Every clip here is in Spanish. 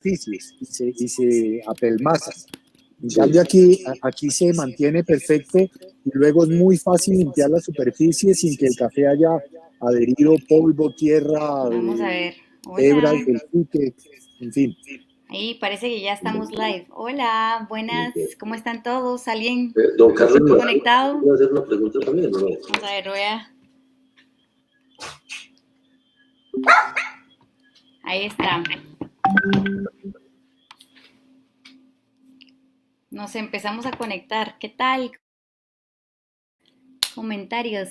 superficies y se apelmazan. En cambio aquí se mantiene perfecto y luego es muy fácil limpiar la superficie sin que el café haya adherido polvo, tierra, Vamos a ver. hebras Hola. del pique, en fin. Ahí parece que ya estamos live. Hola, buenas. ¿Cómo están todos? ¿Alguien Don Carlos, conectado? ¿puedo hacer una pregunta también? ¿No? Vamos a ver, Ahí está. Nos empezamos a conectar. ¿Qué tal? Comentarios.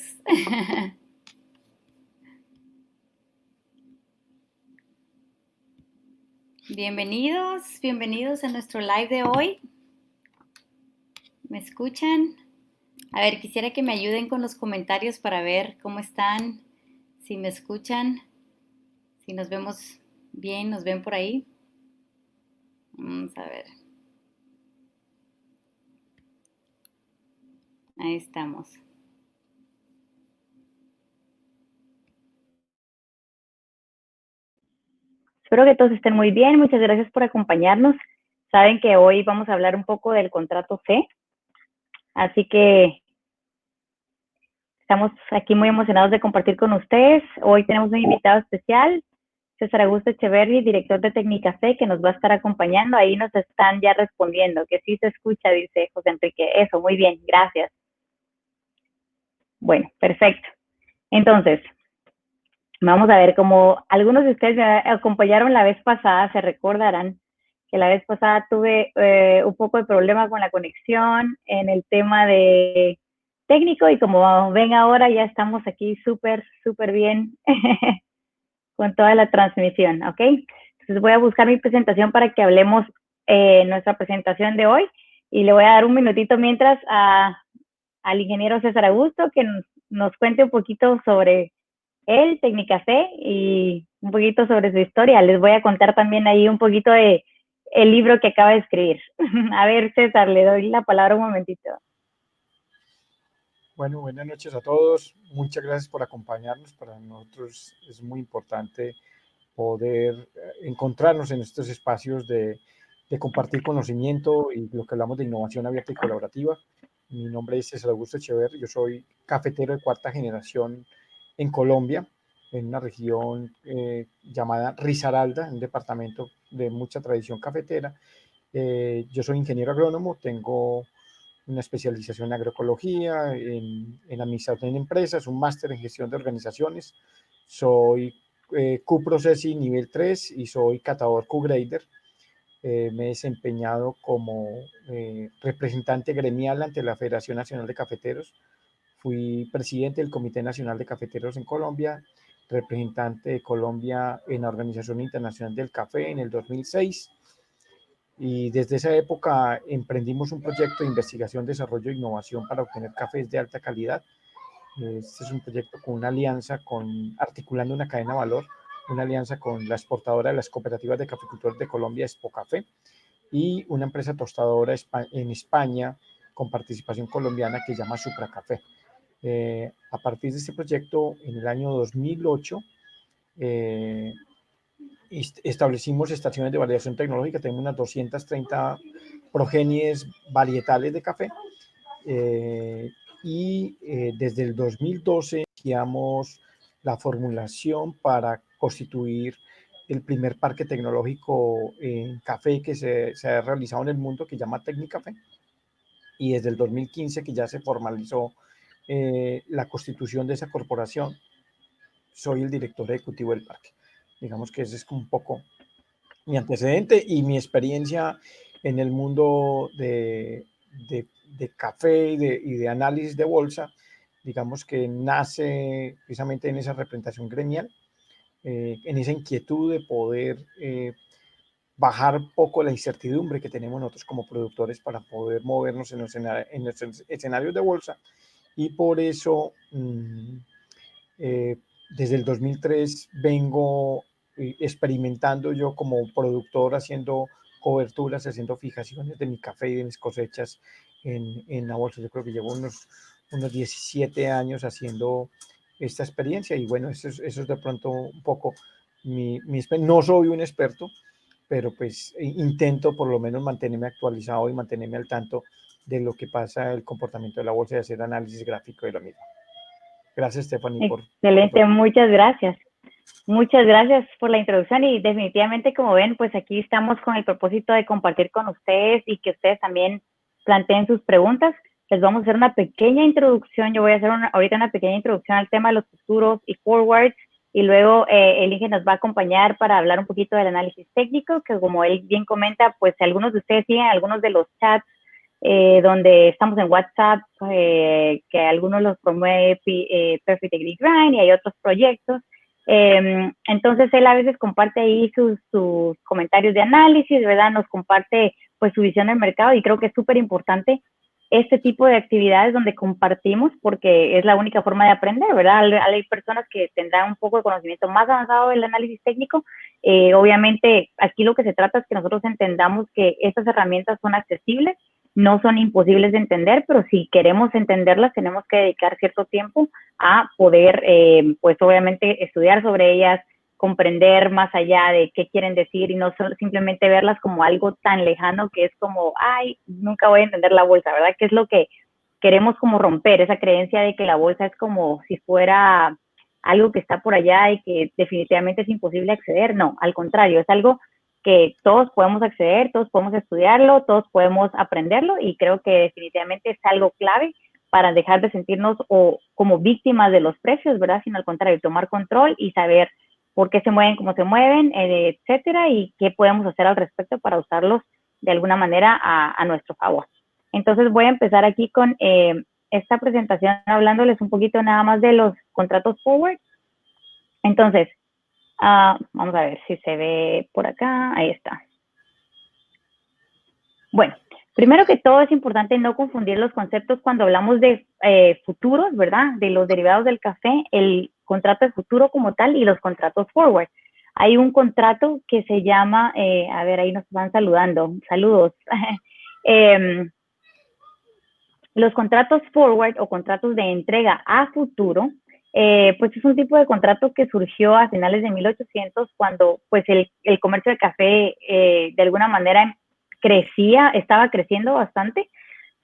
Bienvenidos a nuestro live de hoy. ¿Me escuchan? A ver, quisiera que me ayuden con los comentarios para ver cómo están, si me escuchan, si nos vemos bien, nos ven por ahí. Vamos a ver. Ahí estamos. Espero que todos estén muy bien. Muchas gracias por acompañarnos. Saben que hoy vamos a hablar un poco del contrato C. Así que estamos aquí muy emocionados de compartir con ustedes. Hoy tenemos un invitado especial, César Augusto Echeverri, director de Técnica C, que nos va a estar acompañando. Ahí nos están ya respondiendo, que sí se escucha, dice José Enrique. Eso, muy bien, gracias. Bueno, perfecto. Entonces, vamos a ver, como algunos de ustedes me acompañaron la vez pasada, se recordarán que la vez pasada tuve un poco de problema con la conexión en el tema de técnico y como ven ahora ya estamos aquí súper bien con toda la transmisión, ¿ok? Entonces voy a buscar mi presentación para que hablemos nuestra presentación de hoy y le voy a dar un minutito mientras al ingeniero César Augusto que nos cuente un poquito sobre él, Técnica C, y un poquito sobre su historia. Les voy a contar también ahí un poquito de el libro que acaba de escribir. A ver, César, le doy la palabra un momentito. Bueno, buenas noches a todos. Muchas gracias por acompañarnos. Para nosotros es muy importante poder encontrarnos en estos espacios de compartir conocimiento y lo que hablamos de innovación abierta y colaborativa. Mi nombre es César Augusto Echeverri. Yo soy cafetero de cuarta generación en Colombia, en una región llamada Risaralda, un departamento de mucha tradición cafetera. Yo soy ingeniero agrónomo, tengo una especialización en agroecología, en administración de empresas, un máster en gestión de organizaciones. Soy Q-Processing nivel 3 y soy catador Q-Grader. Me he desempeñado como representante gremial ante la Federación Nacional de Cafeteros. Fui presidente del Comité Nacional de Cafeteros en Colombia, representante de Colombia en la Organización Internacional del Café en el 2006. Y desde esa época emprendimos un proyecto de investigación, desarrollo e innovación para obtener cafés de alta calidad. Este es un proyecto con una alianza, articulando una cadena de valor, una alianza con la exportadora de las cooperativas de caficultores de Colombia, Expocafé, y una empresa tostadora en España con participación colombiana que se llama Supracafé. A partir de este proyecto, en el año 2008, establecimos estaciones de validación tecnológica. Tenemos unas 230 progenies varietales de café. Desde el 2012 iniciamos la formulación para constituir el primer parque tecnológico en café que se ha realizado en el mundo, que se llama Tecnicafé. Y desde el 2015 que ya se formalizó la constitución de esa corporación, soy el director ejecutivo del parque. Digamos que ese es como un poco mi antecedente y mi experiencia en el mundo de café y de análisis de bolsa. Digamos que nace precisamente en esa representación gremial, en esa inquietud de poder bajar un poco la incertidumbre que tenemos nosotros como productores para poder movernos en los escenarios de bolsa. Y por eso, desde el 2003 vengo experimentando yo como productor, haciendo coberturas, haciendo fijaciones de mi café y de mis cosechas en la bolsa. Yo creo que llevo unos 17 años haciendo esta experiencia y bueno, eso es de pronto un poco mi experiencia. No soy un experto, pero pues intento por lo menos mantenerme actualizado y mantenerme al tanto de lo que pasa, el comportamiento de la bolsa y hacer análisis gráfico de la misma. Gracias, Stephanie, Excelente, muchas gracias. Muchas gracias por la introducción y definitivamente, como ven, pues aquí estamos con el propósito de compartir con ustedes y que ustedes también planteen sus preguntas. Les vamos a hacer una pequeña introducción. Yo voy a hacer ahorita una pequeña introducción al tema de los futuros y forwards y luego el Inge nos va a acompañar para hablar un poquito del análisis técnico, que como él bien comenta, pues algunos de ustedes siguen algunos de los chats donde estamos en WhatsApp, que algunos los promueve Perfect Degree Grind y hay otros proyectos. Entonces él a veces comparte ahí sus comentarios de análisis, ¿verdad? Nos comparte pues su visión del mercado y creo que es súper importante este tipo de actividades donde compartimos porque es la única forma de aprender, ¿verdad? Hay personas que tendrán un poco de conocimiento más avanzado del análisis técnico. Obviamente aquí lo que se trata es que nosotros entendamos que estas herramientas son accesibles, no son imposibles de entender, pero si queremos entenderlas tenemos que dedicar cierto tiempo a poder, pues obviamente estudiar sobre ellas, comprender más allá de qué quieren decir y no solo simplemente verlas como algo tan lejano que es como, ay, nunca voy a entender la bolsa, ¿verdad? Que es lo que queremos como romper, esa creencia de que la bolsa es como si fuera algo que está por allá y que definitivamente es imposible acceder. No, al contrario, es algo que todos podemos acceder, todos podemos estudiarlo, todos podemos aprenderlo y creo que definitivamente es algo clave para dejar de sentirnos como víctimas de los precios, ¿verdad? Sino al contrario, tomar control y saber por qué se mueven, cómo se mueven, etcétera, y qué podemos hacer al respecto para usarlos de alguna manera a nuestro favor. Entonces voy a empezar aquí con esta presentación hablándoles un poquito nada más de los contratos forward. Entonces, vamos a ver si se ve por acá, ahí está. Bueno, primero que todo es importante no confundir los conceptos cuando hablamos de futuros, ¿verdad? De los derivados del café, el contrato de futuro como tal y los contratos forward. Hay un contrato que se llama, a ver, ahí nos van saludando, saludos. Los contratos forward o contratos de entrega a futuro, pues es un tipo de contrato que surgió a finales de 1800 cuando pues el comercio de café de alguna manera estaba creciendo bastante,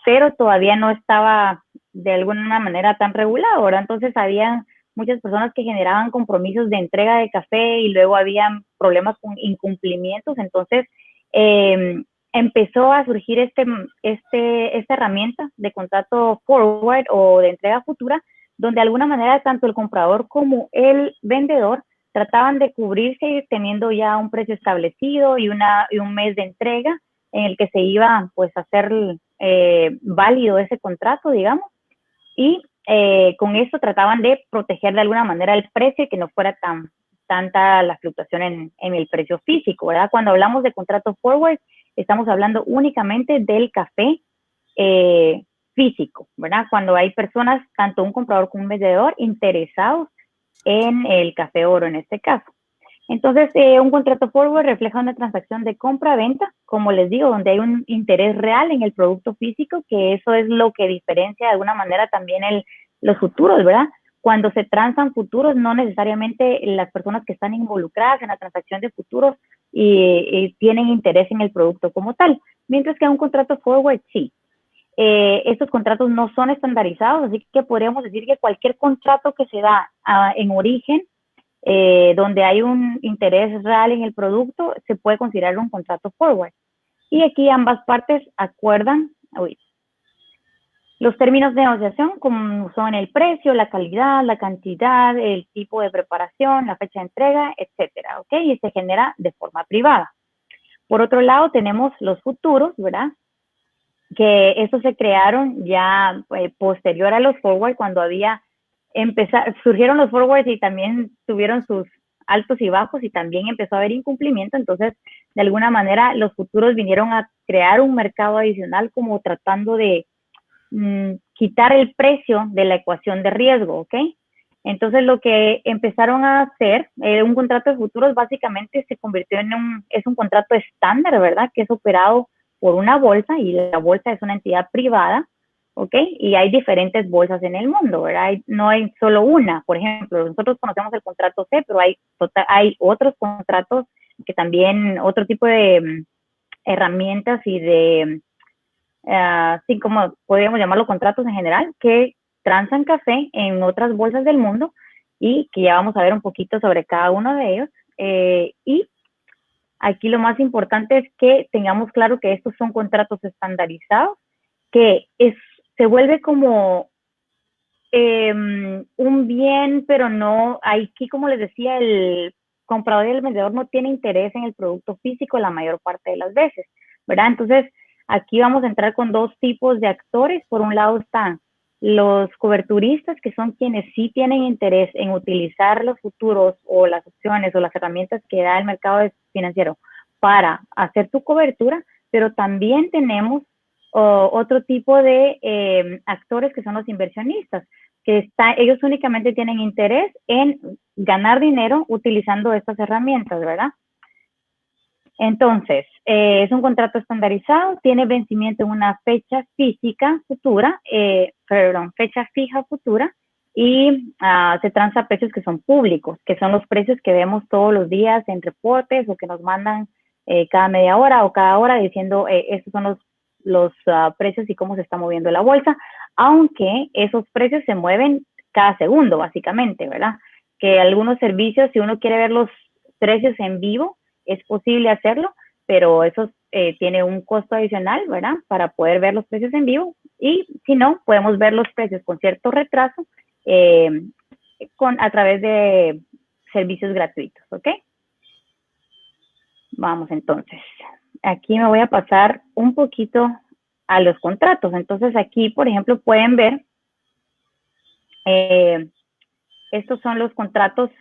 pero todavía no estaba de alguna manera tan regulado, ¿verdad? Entonces había muchas personas que generaban compromisos de entrega de café y luego había problemas con incumplimientos, entonces empezó a surgir esta herramienta de contrato forward o de entrega futura, donde de alguna manera tanto el comprador como el vendedor trataban de cubrirse teniendo ya un precio establecido y un mes de entrega en el que se iba pues a hacer válido ese contrato, digamos, y con eso trataban de proteger de alguna manera el precio y que no fuera tanta la fluctuación en el precio físico, ¿verdad? Cuando hablamos de contrato forward, estamos hablando únicamente del café físico, ¿verdad? Cuando hay personas, tanto un comprador como un vendedor, interesados en el café oro en este caso. Entonces, un contrato forward refleja una transacción de compra-venta, como les digo, donde hay un interés real en el producto físico, que eso es lo que diferencia de alguna manera también los futuros, ¿verdad? Cuando se transan futuros, no necesariamente las personas que están involucradas en la transacción de futuros y tienen interés en el producto como tal, mientras que un contrato forward sí. Estos contratos no son estandarizados, así que podríamos decir que cualquier contrato que se da en origen, donde hay un interés real en el producto, se puede considerar un contrato forward. Y aquí ambas partes acuerdan los términos de negociación, como son el precio, la calidad, la cantidad, el tipo de preparación, la fecha de entrega, etcétera, ¿ok? Y se genera de forma privada. Por otro lado, tenemos los futuros, ¿verdad? Que estos se crearon ya posterior a los forward, cuando surgieron los forwards y también tuvieron sus altos y bajos y también empezó a haber incumplimiento. Entonces, de alguna manera, los futuros vinieron a crear un mercado adicional como tratando de quitar el precio de la ecuación de riesgo, ¿ok? Entonces, lo que empezaron a hacer, un contrato de futuros básicamente se convirtió es un contrato estándar, ¿verdad? Que es operado por una bolsa y la bolsa es una entidad privada, ¿ok? Y hay diferentes bolsas en el mundo, ¿verdad? No hay solo una. Por ejemplo, nosotros conocemos el contrato C, pero hay otros contratos que también otro tipo de herramientas y de, así como podríamos llamarlo contratos en general, que transan café en otras bolsas del mundo y que ya vamos a ver un poquito sobre cada uno de ellos. Y aquí lo más importante es que tengamos claro que estos son contratos estandarizados, que se vuelve como un bien, pero no, aquí como les decía, el comprador y el vendedor no tiene interés en el producto físico la mayor parte de las veces, ¿verdad? Entonces, aquí vamos a entrar con dos tipos de actores. Por un lado están los coberturistas, que son quienes sí tienen interés en utilizar los futuros o las opciones o las herramientas que da el mercado financiero para hacer tu cobertura, pero también tenemos otro tipo de actores que son los inversionistas, que ellos únicamente tienen interés en ganar dinero utilizando estas herramientas, ¿verdad? Entonces, es un contrato estandarizado, tiene vencimiento en una fecha física futura, fecha fija futura, y se transa a precios que son públicos, que son los precios que vemos todos los días en reportes o que nos mandan cada media hora o cada hora diciendo estos son los precios y cómo se está moviendo la bolsa, aunque esos precios se mueven cada segundo, básicamente, ¿verdad? Que algunos servicios, si uno quiere ver los precios en vivo, es posible hacerlo, pero eso tiene un costo adicional, ¿verdad? Para poder ver los precios en vivo, y si no, podemos ver los precios con cierto retraso a través de servicios gratuitos, ¿ok? Vamos entonces. Aquí me voy a pasar un poquito a los contratos. Entonces aquí, por ejemplo, pueden ver, estos son los contratos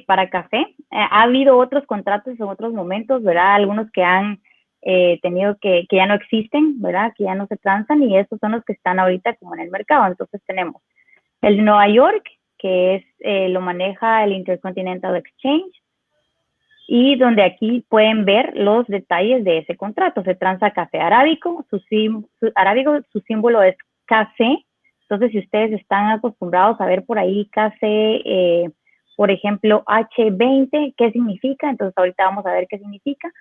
para café. Ha habido otros contratos en otros momentos, ¿verdad? Algunos que han tenido que ya no existen, ¿verdad? Que ya no se transan, y estos son los que están ahorita como en el mercado. Entonces tenemos el de Nueva York, que es lo maneja el Intercontinental Exchange, y donde aquí pueden ver los detalles de ese contrato. Se transa café arábico, su símbolo es KC. Entonces, si ustedes están acostumbrados a ver por ahí KC, por ejemplo, H20, ¿qué significa? Entonces, ahorita vamos a ver qué significa.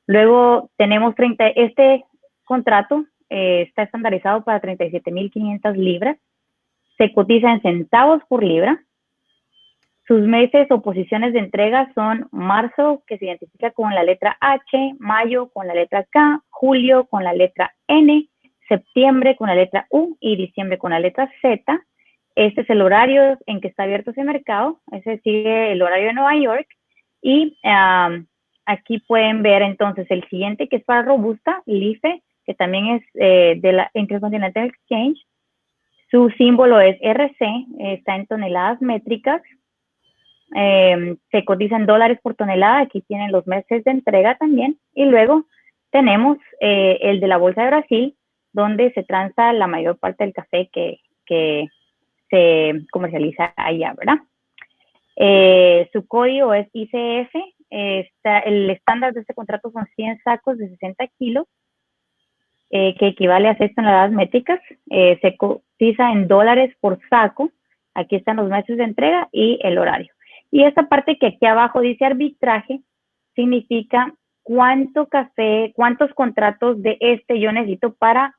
Luego tenemos este contrato está estandarizado para 37.500 libras. Se cotiza en centavos por libra. Sus meses o posiciones de entrega son marzo, que se identifica con la letra H, mayo con la letra K, julio con la letra N, septiembre con la letra U y diciembre con la letra Z. Este es el horario en que está abierto ese mercado. Ese sigue el horario de Nueva York. Y aquí pueden ver entonces el siguiente, que es para Robusta, LIFE, que también es de la Intercontinental Exchange. Su símbolo es RC, está en toneladas métricas. Se cotiza en dólares por tonelada. Aquí tienen los meses de entrega también. Y luego tenemos el de la Bolsa de Brasil, donde se transa la mayor parte del café que se comercializa allá, ¿verdad? Su código es ICF. El estándar de este contrato son 100 sacos de 60 kilos, que equivale a 6 toneladas métricas. Se cotiza en dólares por saco. Aquí están los meses de entrega y el horario. Y esta parte que aquí abajo dice arbitraje, significa cuántos contratos de este yo necesito para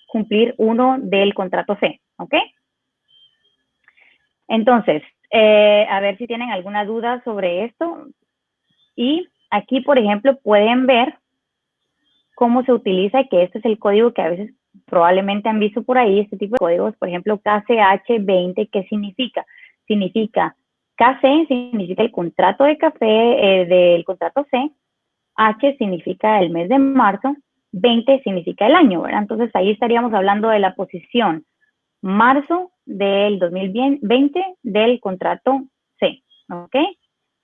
cumplir uno del contrato C, ¿ok? Entonces, a ver si tienen alguna duda sobre esto. Y aquí, por ejemplo, pueden ver cómo se utiliza, que este es el código que a veces probablemente han visto por ahí, este tipo de códigos. Por ejemplo, KCH20, ¿qué significa? Significa KC significa el contrato de café del contrato C, H significa el mes de marzo, 20 significa el año, ¿verdad? Entonces ahí estaríamos hablando de la posición marzo del 2020 del contrato C, ¿ok?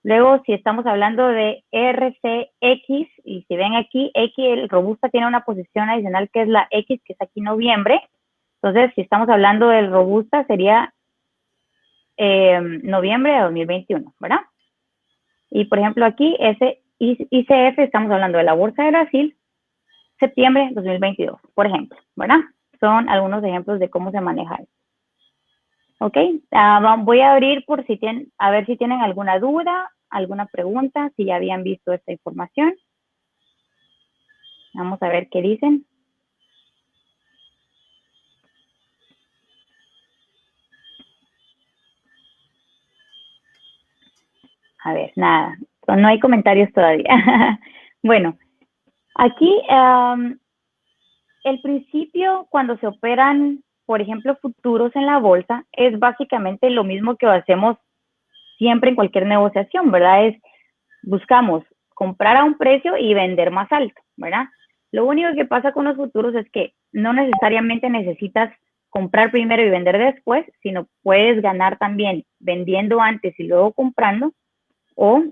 Luego, si estamos hablando de RCX, y si ven aquí, X, el Robusta tiene una posición adicional que es la X, que es aquí noviembre. Entonces, si estamos hablando del Robusta, sería noviembre de 2021, ¿verdad? Y por ejemplo aquí, ese ICF, estamos hablando de la Bolsa de Brasil, septiembre de 2022, por ejemplo, ¿verdad? Son algunos ejemplos de cómo se maneja eso. Ok, voy a abrir a ver si tienen alguna duda. alguna pregunta, si ya habían visto esta información. Vamos a ver qué dicen. A ver, nada, no hay comentarios todavía. Bueno, aquí el principio cuando se operan, por ejemplo, futuros en la bolsa, es básicamente lo mismo que hacemos siempre en cualquier negociación, ¿verdad? Buscamos comprar a un precio y vender más alto, ¿verdad? Lo único que pasa con los futuros es que no necesariamente necesitas comprar primero y vender después, sino puedes ganar también vendiendo antes y luego comprando, o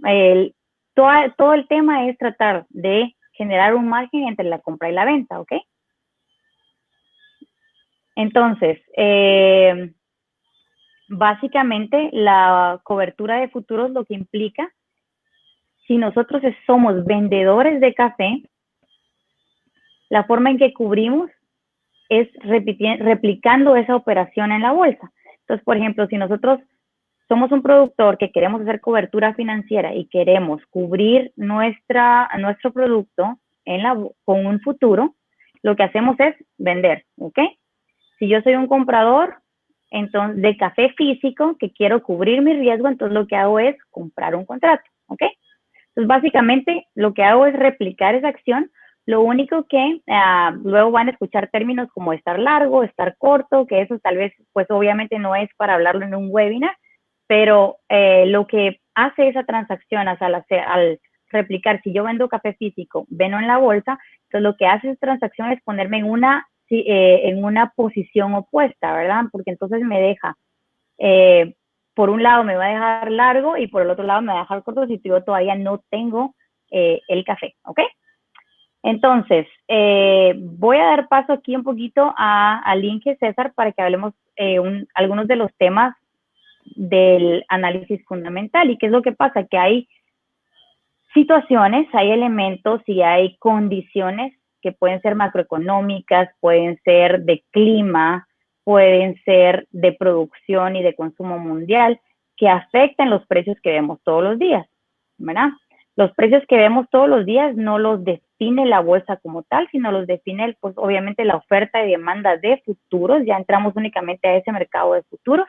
todo el tema es tratar de generar un margen entre la compra y la venta, ¿ok? Entonces, básicamente la cobertura de futuros lo que implica, si nosotros somos vendedores de café, la forma en que cubrimos es replicando esa operación en la bolsa. Entonces, por ejemplo, si nosotros somos un productor que queremos hacer cobertura financiera y queremos cubrir nuestro producto con un futuro, lo que hacemos es vender, ¿ok? Si yo soy un comprador entonces, de café físico que quiero cubrir mi riesgo, entonces lo que hago es comprar un contrato, ¿ok? Entonces, básicamente, lo que hago es replicar esa acción. Lo único que luego van a escuchar términos como estar largo, estar corto, que eso tal vez, pues obviamente no es para hablarlo en un webinar, pero lo que hace esa transacción al replicar, si yo vendo café físico, vendo en la bolsa, entonces lo que hace esa transacción es ponerme en una posición opuesta, ¿verdad? Porque entonces me deja, por un lado me va a dejar largo y por el otro lado me va a dejar corto si yo todavía no tengo el café, ¿ok? Entonces, voy a dar paso aquí un poquito al Inge César para que hablemos algunos de los temas del análisis fundamental. ¿Y qué es lo que pasa? Que hay situaciones, hay elementos y hay condiciones que pueden ser macroeconómicas, pueden ser de clima, pueden ser de producción y de consumo mundial, que afectan los precios que vemos todos los días, ¿verdad? Los precios que vemos todos los días no los define la bolsa como tal, sino los define, pues, obviamente, la oferta y demanda de futuros. Ya entramos únicamente a ese mercado de futuros,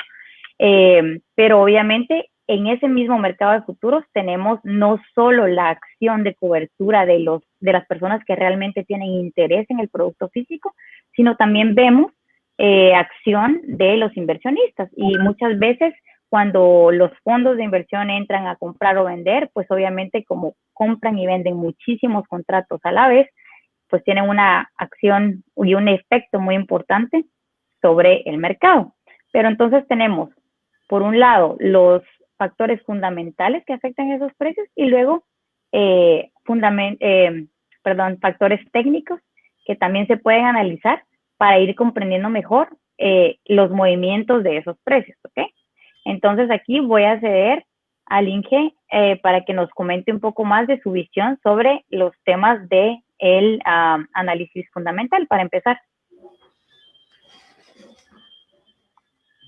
pero obviamente en ese mismo mercado de futuros tenemos no solo la acción de cobertura de las personas que realmente tienen interés en el producto físico, sino también vemos acción de los inversionistas. Y muchas veces cuando los fondos de inversión entran a comprar o vender, pues obviamente como compran y venden muchísimos contratos a la vez, pues tienen una acción y un efecto muy importante sobre el mercado. Pero entonces tenemos, por un lado, los factores fundamentales que afectan esos precios y luego factores técnicos que también se pueden analizar para ir comprendiendo mejor los movimientos de esos precios, ¿ok? Entonces aquí voy a ceder al Inge para que nos comente un poco más de su visión sobre los temas del análisis fundamental, para empezar.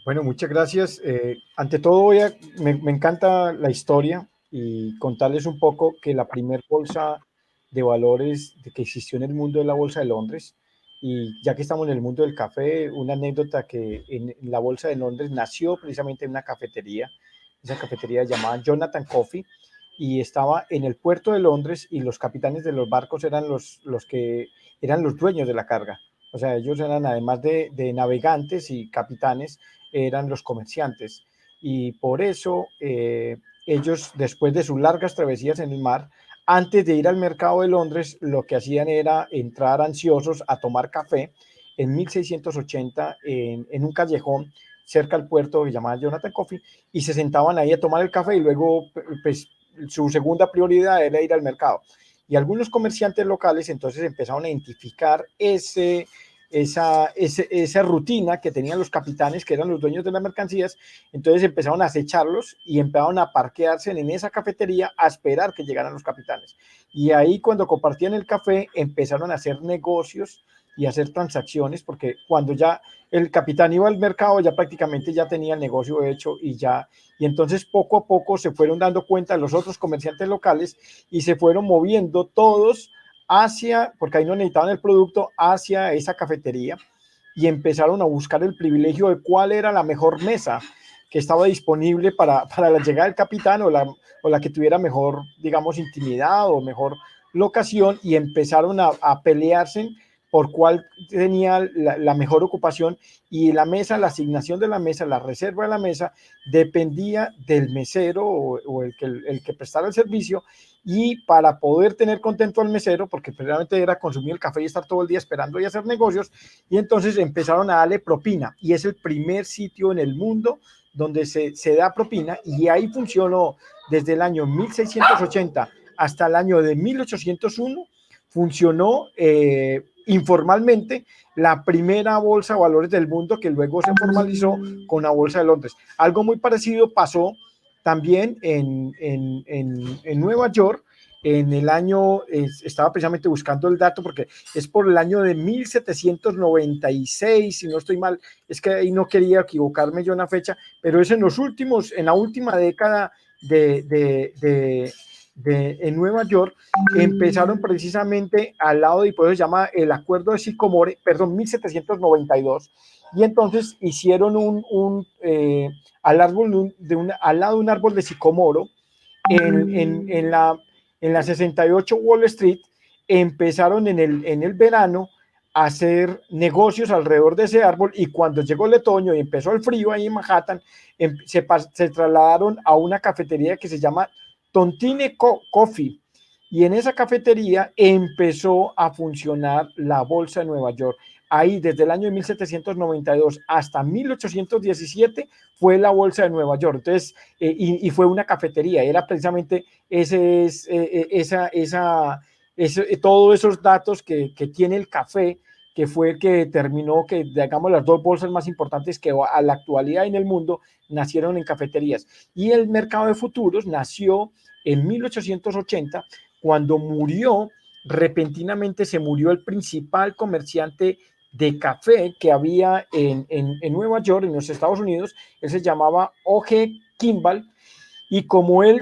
Bueno, muchas gracias. Ante todo, me encanta la historia y contarles un poco que la primera bolsa de valores que existió en el mundo es la Bolsa de Londres. Y ya que estamos en el mundo del café, una anécdota que en la Bolsa de Londres nació precisamente en una cafetería, esa cafetería llamada Jonathan Coffee, y estaba en el puerto de Londres y los capitanes de los barcos eran los que eran los dueños de la carga. O sea, ellos eran, además de navegantes y capitanes, eran los comerciantes. Y por eso ellos, después de sus largas travesías en el mar, antes de ir al mercado de Londres, lo que hacían era entrar ansiosos a tomar café en 1680 en un callejón cerca al puerto que llamaba Jonathan Coffee, y se sentaban ahí a tomar el café y luego, pues, su segunda prioridad era ir al mercado. Y algunos comerciantes locales entonces empezaron a identificar esa rutina que tenían los capitanes, que eran los dueños de las mercancías. Entonces empezaron a acecharlos y empezaron a parquearse en esa cafetería a esperar que llegaran los capitanes. Y ahí, cuando compartían el café, empezaron a hacer negocios y hacer transacciones, porque cuando ya el capitán iba al mercado ya prácticamente ya tenía el negocio hecho y entonces poco a poco se fueron dando cuenta los otros comerciantes locales y se fueron moviendo todos hacia, porque ahí no necesitaban el producto, hacia esa cafetería y empezaron a buscar el privilegio de cuál era la mejor mesa que estaba disponible para la llegada del capitán o la que tuviera mejor, digamos, intimidad o mejor locación y empezaron a pelearse por cuál tenía la mejor ocupación y la mesa, la asignación de la mesa, la reserva de la mesa dependía del mesero o el que prestara el servicio y para poder tener contento al mesero, porque realmente era consumir el café y estar todo el día esperando y hacer negocios, y entonces empezaron a darle propina y es el primer sitio en el mundo donde se da propina y ahí funcionó desde el año 1680 hasta el año de 1801, funcionó informalmente la primera bolsa de valores del mundo que luego se formalizó con la bolsa de Londres. Algo muy parecido pasó también en Nueva York en el año, estaba precisamente buscando el dato porque es por el año de 1796, si no estoy mal, es que ahí no quería equivocarme yo en la fecha, pero es en la última década en Nueva York, empezaron precisamente al lado de, por eso se llama el Acuerdo de Sycomore, perdón, 1792, y entonces hicieron al lado de un árbol de sicomoro en la 68 Wall Street, empezaron en el verano a hacer negocios alrededor de ese árbol y cuando llegó el otoño y empezó el frío ahí en Manhattan, se trasladaron a una cafetería que se llama Tontine Coffee y en esa cafetería empezó a funcionar la bolsa de Nueva York. Ahí desde el año 1792 hasta 1817 fue la bolsa de Nueva York. Entonces, y fue una cafetería, era precisamente todos esos datos que tiene el café, que fue el que determinó que, digamos, las dos bolsas más importantes que a la actualidad en el mundo nacieron en cafeterías. Y el mercado de futuros nació en 1880, cuando repentinamente se murió el principal comerciante de café que había en Nueva York, en los Estados Unidos. Él se llamaba O.G. Kimball, y como él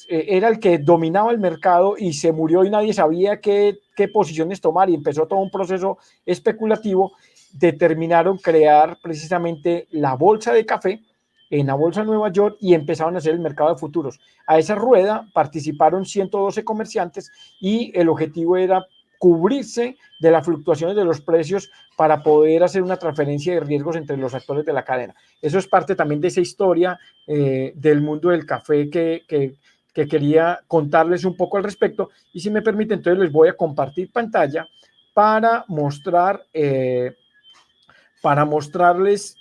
era el que dominaba el mercado y se murió y nadie sabía qué posiciones tomar y empezó todo un proceso especulativo, determinaron crear precisamente la bolsa de café en la bolsa de Nueva York y empezaron a hacer el mercado de futuros. A esa rueda participaron 112 comerciantes y el objetivo era cubrirse de las fluctuaciones de los precios para poder hacer una transferencia de riesgos entre los actores de la cadena. Eso es parte también de esa historia del mundo del café que quería contarles un poco al respecto. Y si me permite, entonces les voy a compartir pantalla para mostrarles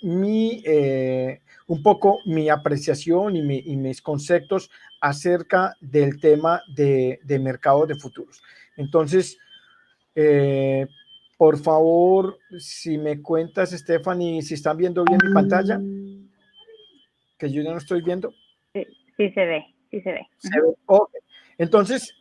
un poco mi apreciación y mis conceptos acerca del tema de mercados de futuros. Entonces, por favor, si me cuentas, Stephanie, si están viendo bien mi pantalla, que yo ya no estoy viendo. Sí se ve, sí se ve. ¿Se ve? Okay. Entonces,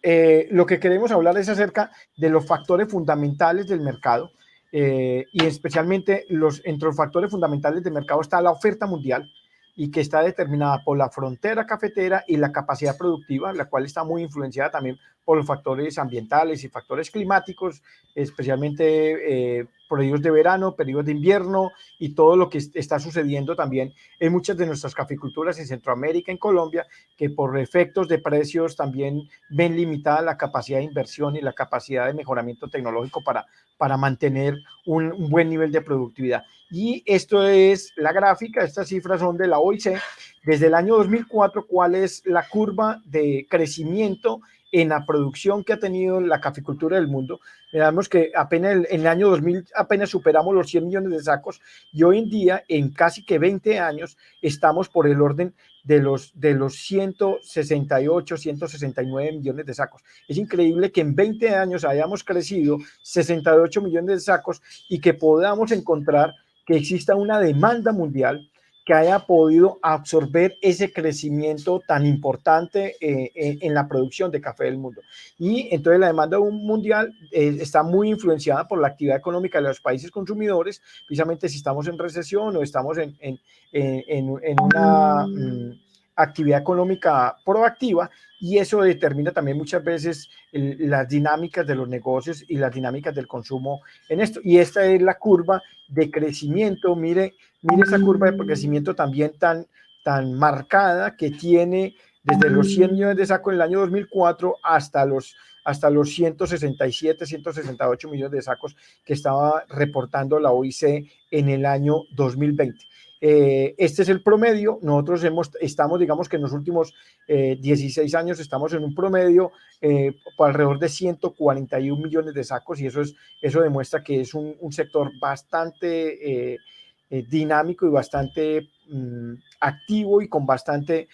lo que queremos hablar es acerca de los factores fundamentales del mercado y especialmente entre los factores fundamentales del mercado está la oferta mundial y que está determinada por la frontera cafetera y la capacidad productiva, la cual está muy influenciada también por los factores ambientales y factores climáticos, especialmente periodos de verano, periodos de invierno y todo lo que está sucediendo también en muchas de nuestras caficulturas en Centroamérica, en Colombia, que por efectos de precios también ven limitada la capacidad de inversión y la capacidad de mejoramiento tecnológico para mantener un buen nivel de productividad. Y esto es la gráfica, estas cifras son de la OIC, desde el año 2004, cuál es la curva de crecimiento en la producción que ha tenido la caficultura del mundo. Veamos que apenas en el año 2000 apenas superamos los 100 millones de sacos y hoy en día, en casi que 20 años, estamos por el orden de los 168, 169 millones de sacos. Es increíble que en 20 años hayamos crecido 68 millones de sacos y que podamos encontrar que exista una demanda mundial que haya podido absorber ese crecimiento tan importante en la producción de café del mundo. Y entonces la demanda mundial está muy influenciada por la actividad económica de los países consumidores, precisamente si estamos en recesión o estamos en una actividad económica proactiva, y eso determina también muchas veces las dinámicas de los negocios y las dinámicas del consumo en esto. Y esta es la curva de crecimiento, mire esa curva de crecimiento también tan marcada que tiene desde los 100 millones de sacos en el año 2004 hasta los 167, 168 millones de sacos que estaba reportando la OIC en el año 2020. Este es el promedio. Nosotros estamos, digamos que en los últimos 16 años estamos en un promedio por alrededor de 141 millones de sacos, y eso demuestra que es un sector bastante dinámico y bastante activo y con bastante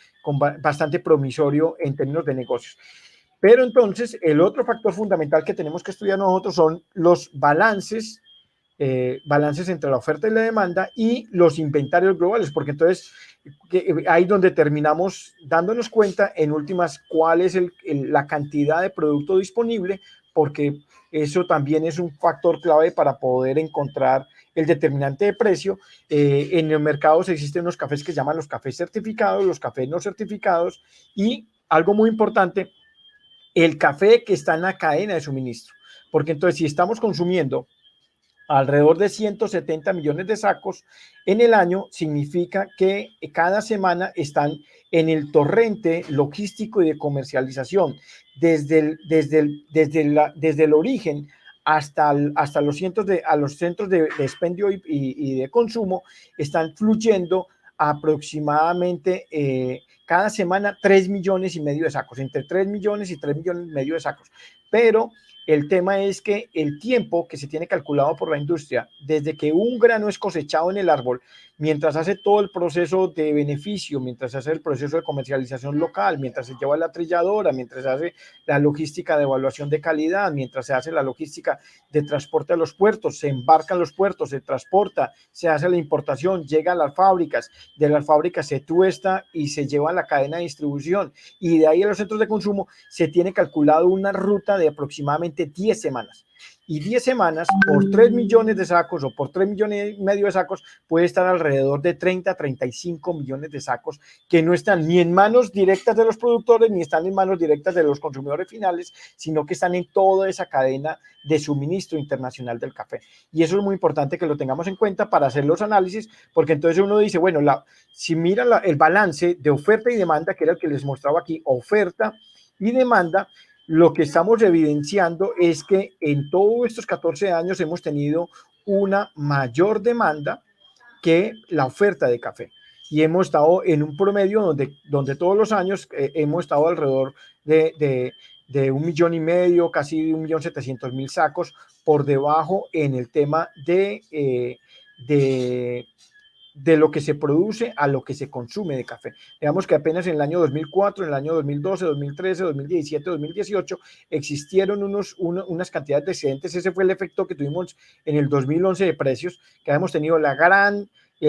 promisorio en términos de negocios. Pero entonces el otro factor fundamental que tenemos que estudiar nosotros son los balances entre la oferta y la demanda y los inventarios globales, porque entonces ahí es donde terminamos dándonos cuenta en últimas cuál es la cantidad de producto disponible, porque eso también es un factor clave para poder encontrar el determinante de precio. En los mercados existen unos cafés que se llaman los cafés certificados, los cafés no certificados, y algo muy importante, el café que está en la cadena de suministro, porque entonces si estamos consumiendo alrededor de 170 millones de sacos en el año, significa que cada semana están en el torrente logístico y de comercialización, desde el origen hasta los centros de expendio y de consumo, están fluyendo aproximadamente cada semana 3 millones y medio de sacos, entre 3 millones y 3 millones y medio de sacos. Pero el tema es que el tiempo que se tiene calculado por la industria, desde que un grano es cosechado en el árbol, mientras hace todo el proceso de beneficio, mientras hace el proceso de comercialización local, mientras se lleva a la trilladora, mientras se hace la logística de evaluación de calidad, mientras se hace la logística de transporte a los puertos, se embarca en los puertos, se transporta, se hace la importación, llega a las fábricas, de las fábricas se tuesta y se lleva a la cadena de distribución, y de ahí a los centros de consumo, se tiene calculado una ruta de aproximadamente 10 semanas. Y 10 semanas por 3 millones de sacos o por 3 millones y medio de sacos puede estar alrededor de 30 a 35 millones de sacos que no están ni en manos directas de los productores ni están en manos directas de los consumidores finales, sino que están en toda esa cadena de suministro internacional del café. Y eso es muy importante que lo tengamos en cuenta para hacer los análisis, porque entonces uno dice, bueno, si mira el balance de oferta y demanda, que era el que les mostraba aquí, oferta y demanda, lo que estamos evidenciando es que en todos estos 14 años hemos tenido una mayor demanda que la oferta de café. Y hemos estado en un promedio donde todos los años hemos estado alrededor de 1,5 millones, casi 1.700.000 sacos por debajo en el tema de lo que se produce a lo que se consume de café. Digamos que apenas en el año 2004, en el año 2012, 2013, 2017, 2018, existieron unas cantidades de excedentes. Ese fue el efecto que tuvimos en el 2011 de precios, que hemos tenido el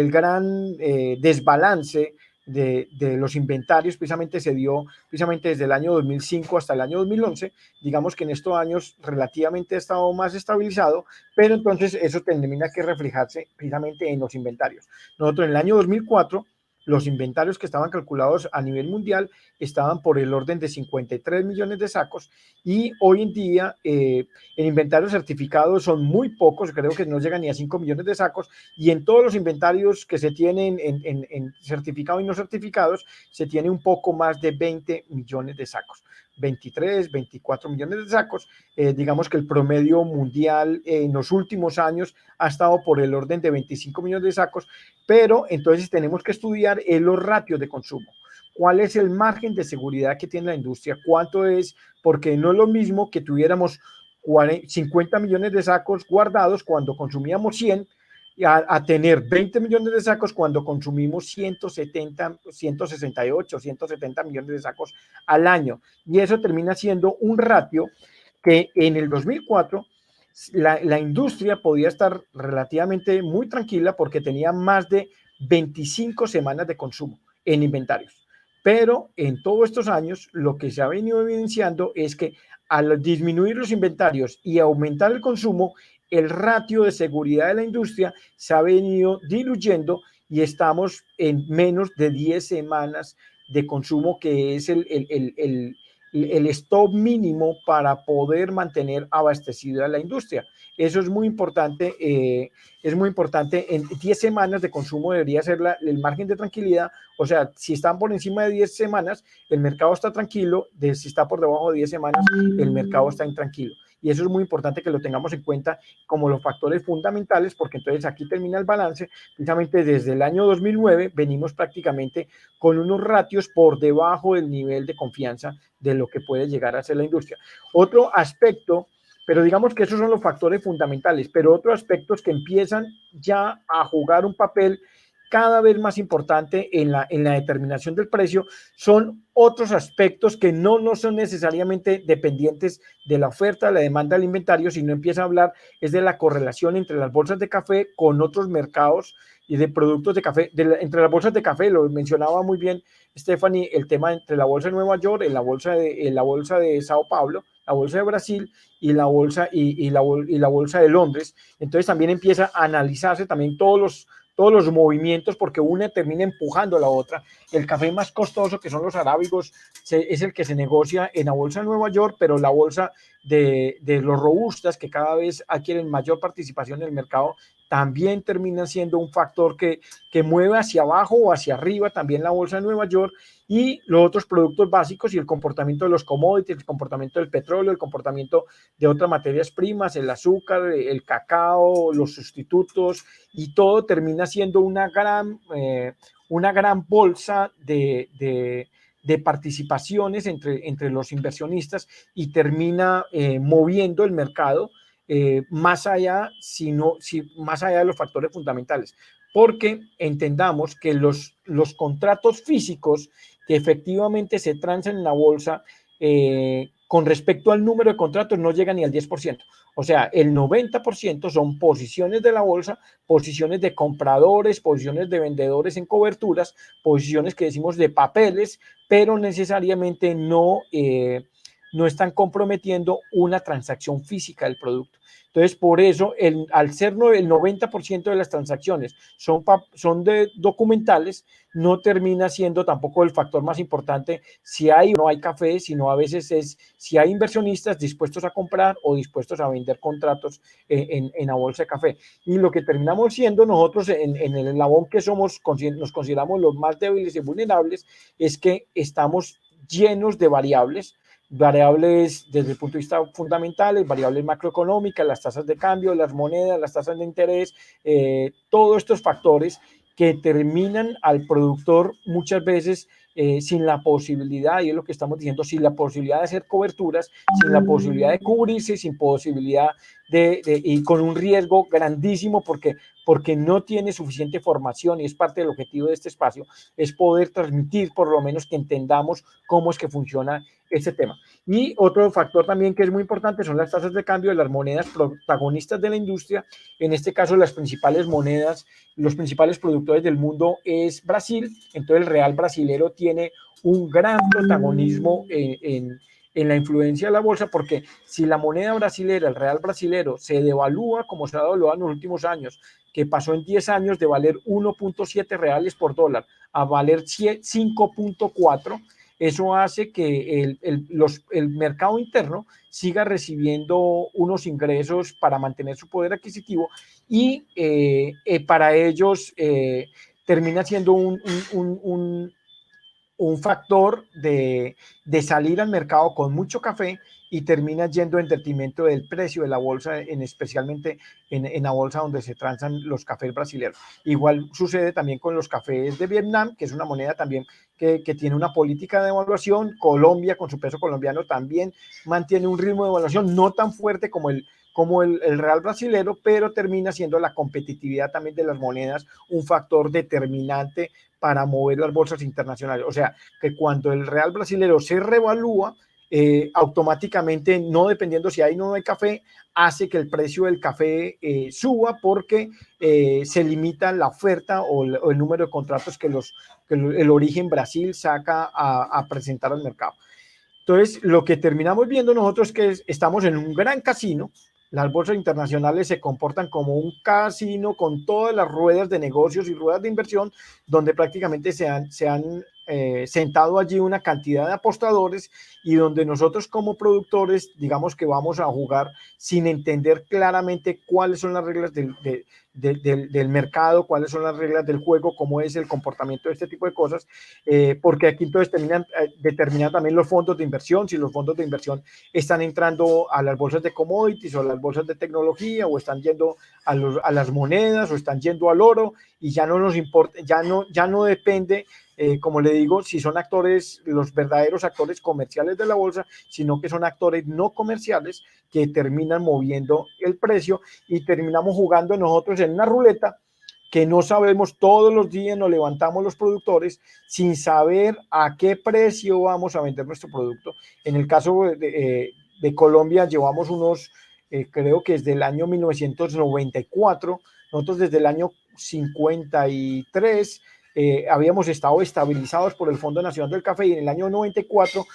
gran desbalance de los inventarios, precisamente se dio desde el año 2005 hasta el año 2011. Digamos que en estos años relativamente ha estado más estabilizado, pero entonces eso tendría que reflejarse precisamente en los inventarios. Nosotros en el año 2004, los inventarios que estaban calculados a nivel mundial estaban por el orden de 53 millones de sacos, y hoy en día en inventarios certificados son muy pocos, creo que no llegan ni a 5 millones de sacos, y en todos los inventarios que se tienen en certificados y no certificados se tiene un poco más de 20 millones de sacos. 23, 24 millones de sacos. Digamos que el promedio mundial en los últimos años ha estado por el orden de 25 millones de sacos, pero entonces tenemos que estudiar los ratios de consumo. ¿Cuál es el margen de seguridad que tiene la industria? ¿Cuánto es? Porque no es lo mismo que tuviéramos 50 millones de sacos guardados cuando consumíamos 100, a tener 20 millones de sacos cuando consumimos 168, 170 millones de sacos al año. Y eso termina siendo un ratio que en el 2004 la industria podía estar relativamente muy tranquila porque tenía más de 25 semanas de consumo en inventarios. Pero en todos estos años lo que se ha venido evidenciando es que al disminuir los inventarios y aumentar el consumo, el ratio de seguridad de la industria se ha venido diluyendo y estamos en menos de 10 semanas de consumo, que es el stop mínimo para poder mantener abastecida la industria. Eso es muy importante. Es muy importante. En 10 semanas de consumo debería ser el margen de tranquilidad. O sea, si están por encima de 10 semanas, el mercado está tranquilo. Si está por debajo de 10 semanas, el mercado está intranquilo. Y eso es muy importante que lo tengamos en cuenta como los factores fundamentales, porque entonces aquí termina el balance. Precisamente desde el año 2009 venimos prácticamente con unos ratios por debajo del nivel de confianza de lo que puede llegar a ser la industria. Otro aspecto, pero digamos que esos son los factores fundamentales, pero otros aspectos que empiezan ya a jugar un papel cada vez más importante en la determinación del precio son otros aspectos que no son necesariamente dependientes de la oferta, de la demanda del inventario, sino empieza a hablar es de la correlación entre las bolsas de café con otros mercados y de productos de café, entre las bolsas de café. Lo mencionaba muy bien Stephanie, el tema entre la bolsa de Nueva York, la bolsa de Sao Paulo, la bolsa de Brasil y la bolsa de Londres. Entonces también empieza a analizarse también todos los movimientos, porque una termina empujando a la otra. El café más costoso, que son los arábigos, es el que se negocia en la bolsa de Nueva York, pero la bolsa de los robustas, que cada vez adquieren mayor participación en el mercado, también termina siendo un factor que mueve hacia abajo o hacia arriba también la bolsa de Nueva York, y los otros productos básicos y el comportamiento de los commodities, el comportamiento del petróleo, el comportamiento de otras materias primas, el azúcar, el cacao, los sustitutos, y todo termina siendo una gran bolsa de participaciones entre los inversionistas, y termina moviendo el mercado más allá de los factores fundamentales, porque entendamos que los contratos físicos que efectivamente se transan en la bolsa, con respecto al número de contratos, no llegan ni al 10%. O sea, el 90% son posiciones de la bolsa, posiciones de compradores, posiciones de vendedores en coberturas, posiciones que decimos de papeles, pero necesariamente no están comprometiendo una transacción física del producto. Entonces, por eso, al ser el 90% de las transacciones son documentales, no termina siendo tampoco el factor más importante si hay o no hay café, sino a veces es si hay inversionistas dispuestos a comprar o dispuestos a vender contratos en la bolsa de café. Y lo que terminamos siendo nosotros en el eslabón que nos consideramos los más débiles y vulnerables, es que estamos llenos de variables desde el punto de vista fundamental, variables macroeconómicas, las tasas de cambio, las monedas, las tasas de interés, todos estos factores que terminan al productor muchas veces sin la posibilidad, y es lo que estamos diciendo, sin la posibilidad de hacer coberturas, sin la posibilidad de cubrirse, sin posibilidad y con un riesgo grandísimo, porque no tiene suficiente formación, y es parte del objetivo de este espacio, es poder transmitir por lo menos que entendamos cómo es que funciona este tema. Y otro factor también que es muy importante son las tasas de cambio de las monedas protagonistas de la industria. En este caso, las principales monedas, los principales productores del mundo es Brasil. Entonces, el real brasilero tiene un gran protagonismo en la influencia de la bolsa, porque si la moneda brasilera, el real brasilero, se devalúa como se ha devaluado en los últimos años, que pasó en 10 años de valer 1.7 reales por dólar a valer 5.4, eso hace que el mercado interno siga recibiendo unos ingresos para mantener su poder adquisitivo, y para ellos termina siendo un factor de salir al mercado con mucho café, y termina yendo en detrimento del precio de la bolsa, especialmente en la bolsa donde se transan los cafés brasileños. Igual sucede también con los cafés de Vietnam, que es una moneda también que tiene una política de devaluación. Colombia, con su peso colombiano, también mantiene un ritmo de devaluación no tan fuerte como el real brasilero, pero termina siendo la competitividad también de las monedas un factor determinante para mover las bolsas internacionales. O sea, que cuando el real brasilero se revalúa, automáticamente, no dependiendo si hay o no hay café, hace que el precio del café suba porque se limita la oferta o el número de contratos que el origen Brasil saca a presentar al mercado. Entonces, lo que terminamos viendo nosotros es que estamos en un gran casino. Las bolsas internacionales se comportan como un casino con todas las ruedas de negocios y ruedas de inversión, donde prácticamente se han sentado allí una cantidad de apostadores y donde nosotros como productores, digamos que vamos a jugar sin entender claramente cuáles son las reglas del mercado, cuáles son las reglas del juego, cómo es el comportamiento de este tipo de cosas, porque aquí entonces determinan también los fondos de inversión, si los fondos de inversión están entrando a las bolsas de commodities o a las bolsas de tecnología o están yendo a las monedas o están yendo al oro, y ya no nos importa, ya no depende, como le digo, si son actores, los verdaderos actores comerciales de la bolsa, sino que son actores no comerciales que terminan moviendo el precio y terminamos jugando nosotros en una ruleta que no sabemos. Todos los días nos levantamos los productores sin saber a qué precio vamos a vender nuestro producto. En el caso de Colombia llevamos creo que desde el año 1994, nosotros desde el año 53 habíamos estado estabilizados por el Fondo Nacional del Café, y en el año 94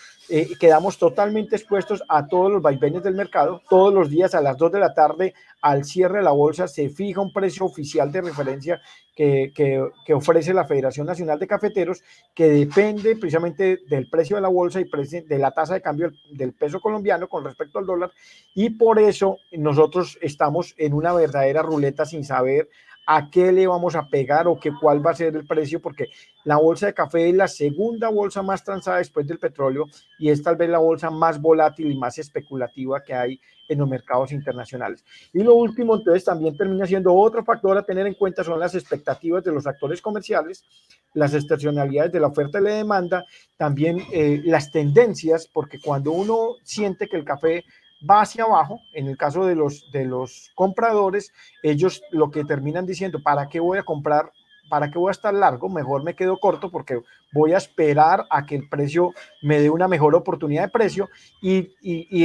quedamos totalmente expuestos a todos los vaivenes del mercado. Todos los días a las 2 de la tarde, al cierre de la bolsa, se fija un precio oficial de referencia que ofrece la Federación Nacional de Cafeteros, que depende precisamente del precio de la bolsa y de la tasa de cambio del peso colombiano con respecto al dólar, y por eso nosotros estamos en una verdadera ruleta sin saber a qué le vamos a pegar o cuál va a ser el precio, porque la bolsa de café es la segunda bolsa más transada después del petróleo y es tal vez la bolsa más volátil y más especulativa que hay en los mercados internacionales. Y lo último, entonces, también termina siendo otro factor a tener en cuenta, son las expectativas de los actores comerciales, las estacionalidades de la oferta y la demanda, también las tendencias, porque cuando uno siente que el café va hacia abajo, en el caso de los compradores, ellos lo que terminan diciendo: ¿para qué voy a comprar? ¿Para qué voy a estar largo? Mejor me quedo corto porque voy a esperar a que el precio me dé una mejor oportunidad de precio. Y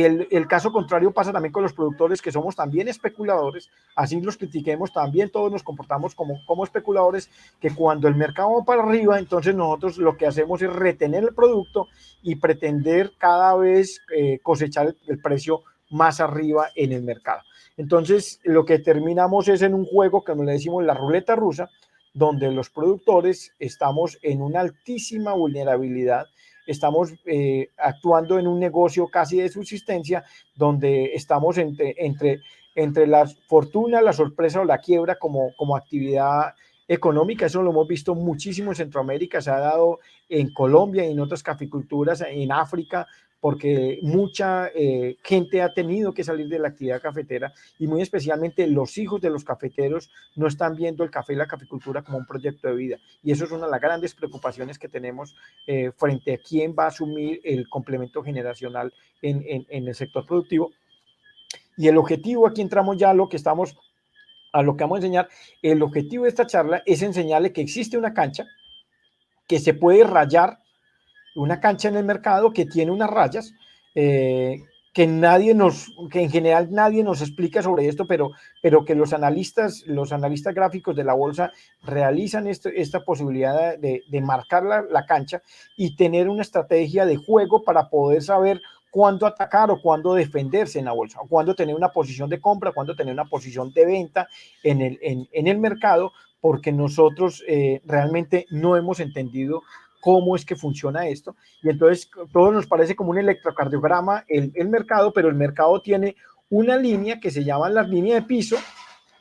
el caso contrario pasa también con los productores, que somos también especuladores, así los critiquemos, también todos nos comportamos como especuladores, que cuando el mercado va para arriba, entonces nosotros lo que hacemos es retener el producto y pretender cada vez cosechar el precio más arriba en el mercado. Entonces, lo que terminamos es en un juego que le decimos la ruleta rusa, donde los productores estamos en una altísima vulnerabilidad, estamos actuando en un negocio casi de subsistencia, donde estamos entre la fortuna, la sorpresa o la quiebra como actividad económica. Eso lo hemos visto muchísimo en Centroamérica, se ha dado en Colombia y en otras caficulturas, en África, porque mucha gente ha tenido que salir de la actividad cafetera, y muy especialmente los hijos de los cafeteros no están viendo el café y la caficultura como un proyecto de vida, y eso es una de las grandes preocupaciones que tenemos frente a quién va a asumir el complemento generacional en el sector productivo. Y el objetivo, aquí entramos ya a lo que vamos a enseñar. El objetivo de esta charla es enseñarle que existe una cancha que se puede rayar, una cancha en el mercado que tiene unas rayas, que en general nadie nos explica sobre esto, pero que los analistas gráficos de la bolsa realizan esta posibilidad de marcar la cancha y tener una estrategia de juego para poder saber cuándo atacar o cuándo defenderse en la bolsa, o cuándo tener una posición de compra, cuándo tener una posición de venta en el mercado, porque nosotros realmente no hemos entendido cómo es que funciona esto, y entonces todo nos parece como un electrocardiograma el mercado, pero el mercado tiene una línea que se llama la línea de piso.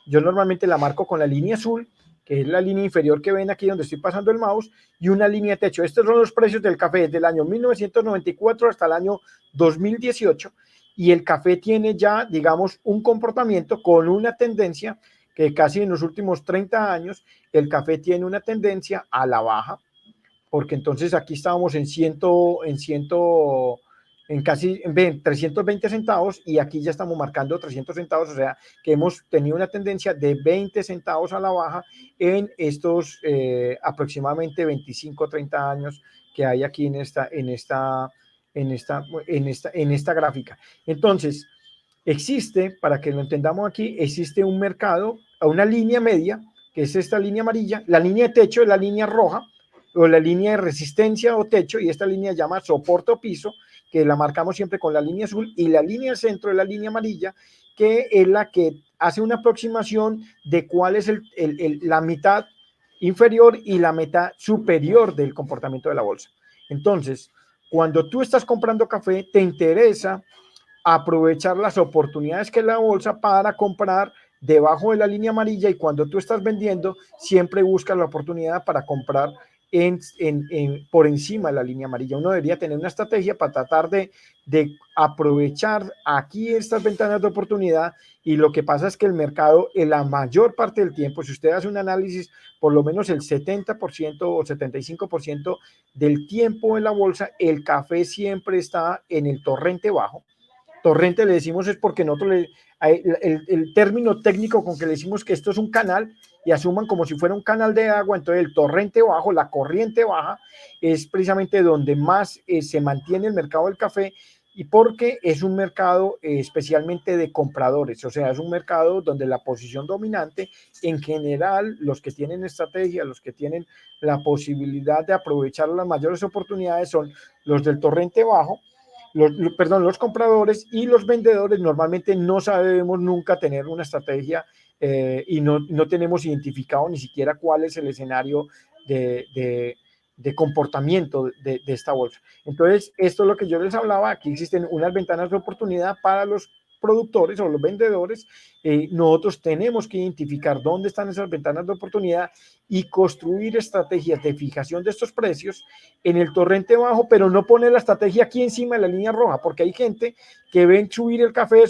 Yo normalmente la marco con la línea azul, que es la línea inferior que ven aquí donde estoy pasando el mouse, y una línea de techo. Estos son los precios del café desde el año 1994 hasta el año 2018, y el café tiene ya, digamos, un comportamiento con una tendencia que casi en los últimos 30 años el café tiene una tendencia a la baja, porque entonces aquí estábamos en casi 320 centavos, y aquí ya estamos marcando 300 centavos, o sea que hemos tenido una tendencia de 20 centavos a la baja en estos aproximadamente 25 o 30 años que hay aquí en en esta gráfica. Entonces, existe, para que lo entendamos aquí, existe un mercado a una línea media, que es esta línea amarilla, la línea de techo es la línea roja, o la línea de resistencia o techo, y esta línea se llama soporte o piso, que la marcamos siempre con la línea azul, y la línea centro es la línea amarilla, que es la que hace una aproximación de cuál es la mitad inferior y la mitad superior del comportamiento de la bolsa. Entonces, cuando tú estás comprando café, te interesa aprovechar las oportunidades que es la bolsa para comprar debajo de la línea amarilla, y cuando tú estás vendiendo, siempre buscas la oportunidad para comprar por encima de la línea amarilla. Uno debería tener una estrategia para tratar de aprovechar aquí estas ventanas de oportunidad, y lo que pasa es que el mercado, en la mayor parte del tiempo, si usted hace un análisis, por lo menos el 70% o 75% del tiempo en la bolsa, el café siempre está en el torrente bajo. Torrente le decimos es porque nosotros el término técnico con que le decimos que esto es un canal, y asuman como si fuera un canal de agua. Entonces el torrente bajo, la corriente baja, es precisamente donde más se mantiene el mercado del café, y porque es un mercado especialmente de compradores, o sea, es un mercado donde la posición dominante, en general, los que tienen estrategia, los que tienen la posibilidad de aprovechar las mayores oportunidades son los del torrente bajo. Los compradores, y los vendedores normalmente no sabemos nunca tener una estrategia y no tenemos identificado ni siquiera cuál es el escenario de comportamiento de esta bolsa. Entonces, esto es lo que yo les hablaba. Aquí existen unas ventanas de oportunidad para los productores o los vendedores. Nosotros tenemos que identificar dónde están esas ventanas de oportunidad y construir estrategias de fijación de estos precios en el torrente bajo, pero no poner la estrategia aquí encima de la línea roja, porque hay gente que ven subir el café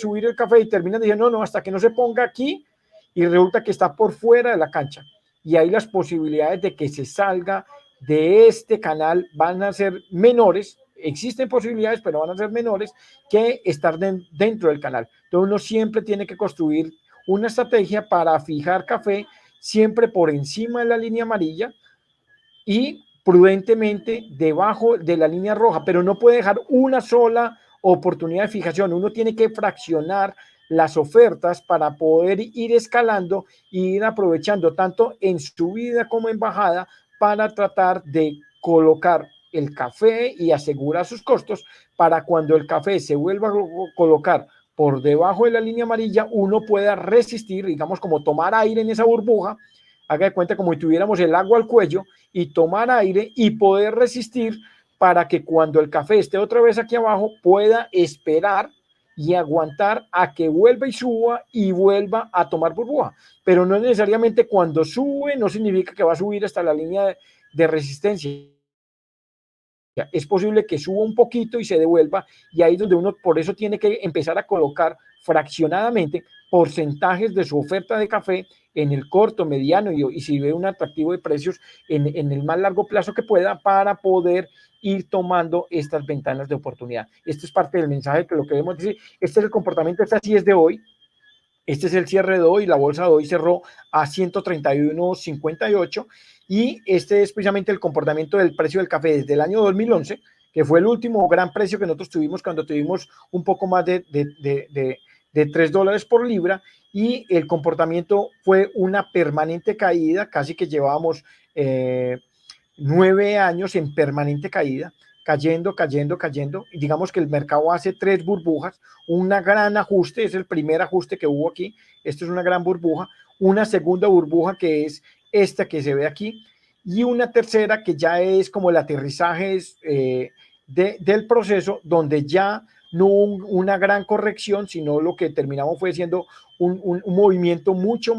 y terminan diciendo no, hasta que no se ponga aquí, y resulta que está por fuera de la cancha, y ahí las posibilidades de que se salga de este canal van a ser menores. Existen posibilidades, pero van a ser menores que estar dentro del canal. Entonces uno siempre tiene que construir una estrategia para fijar café siempre por encima de la línea amarilla y prudentemente debajo de la línea roja, pero no puede dejar una sola oportunidad de fijación. Uno tiene que fraccionar las ofertas para poder ir escalando e ir aprovechando tanto en subida como en bajada, para tratar de colocar el café y asegurar sus costos, para cuando el café se vuelva a colocar por debajo de la línea amarilla, uno pueda resistir, digamos, como tomar aire en esa burbuja. Haga de cuenta como si tuviéramos el agua al cuello, y tomar aire y poder resistir, para que cuando el café esté otra vez aquí abajo pueda esperar y aguantar a que vuelva y suba y vuelva a tomar burbuja. Pero no necesariamente cuando sube, no significa que va a subir hasta la línea de resistencia. Es posible que suba un poquito y se devuelva, y ahí es donde uno por eso tiene que empezar a colocar fraccionadamente porcentajes de su oferta de café en el corto, mediano y si ve un atractivo de precios en el más largo plazo que pueda, para poder ir tomando estas ventanas de oportunidad. Esto es parte del mensaje que lo queremos decir. Este es el comportamiento, esta sí es de hoy. Este es el cierre de hoy. La bolsa de hoy cerró a 131.58, y este es precisamente el comportamiento del precio del café desde el año 2011, que fue el último gran precio que nosotros tuvimos cuando tuvimos un poco más de $3 por libra, y el comportamiento fue una permanente caída, casi que llevábamos 9 años en permanente caída, cayendo. Digamos que el mercado hace 3 burbujas, una gran ajuste, es el primer ajuste que hubo aquí, esto es una gran burbuja, una segunda burbuja que es esta que se ve aquí, y una tercera que ya es como el aterrizaje del proceso, donde ya no hubo una gran corrección, sino lo que terminamos fue siendo un movimiento mucho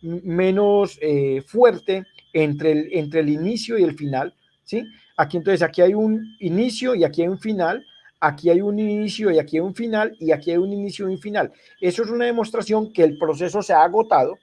menos fuerte entre el inicio y el final, ¿sí? Aquí entonces, aquí hay un inicio y aquí hay un final, aquí hay un inicio y aquí hay un final, y aquí hay un inicio y un final. Eso es una demostración que el proceso se ha agotado,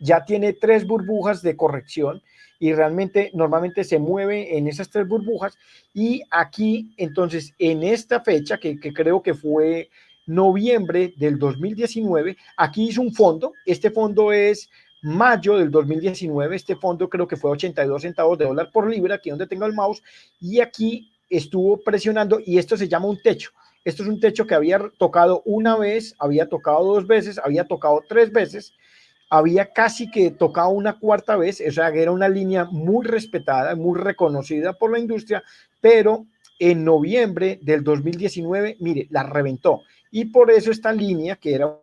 ya tiene 3 burbujas de corrección, y realmente normalmente se mueve en esas 3 burbujas. Y aquí entonces, en esta fecha que creo que fue noviembre del 2019, aquí hizo un fondo. Este fondo es mayo del 2019, este fondo creo que fue 82 centavos de dólar por libra, aquí donde tengo el mouse, y aquí estuvo presionando y esto se llama un techo. Esto es un techo que había tocado una vez, había tocado 2 veces, había tocado 3 veces, había casi que tocado una 4ª vez, o sea, que era una línea muy respetada, muy reconocida por la industria, pero en noviembre del 2019, mire, la reventó. Y por eso esta línea, que era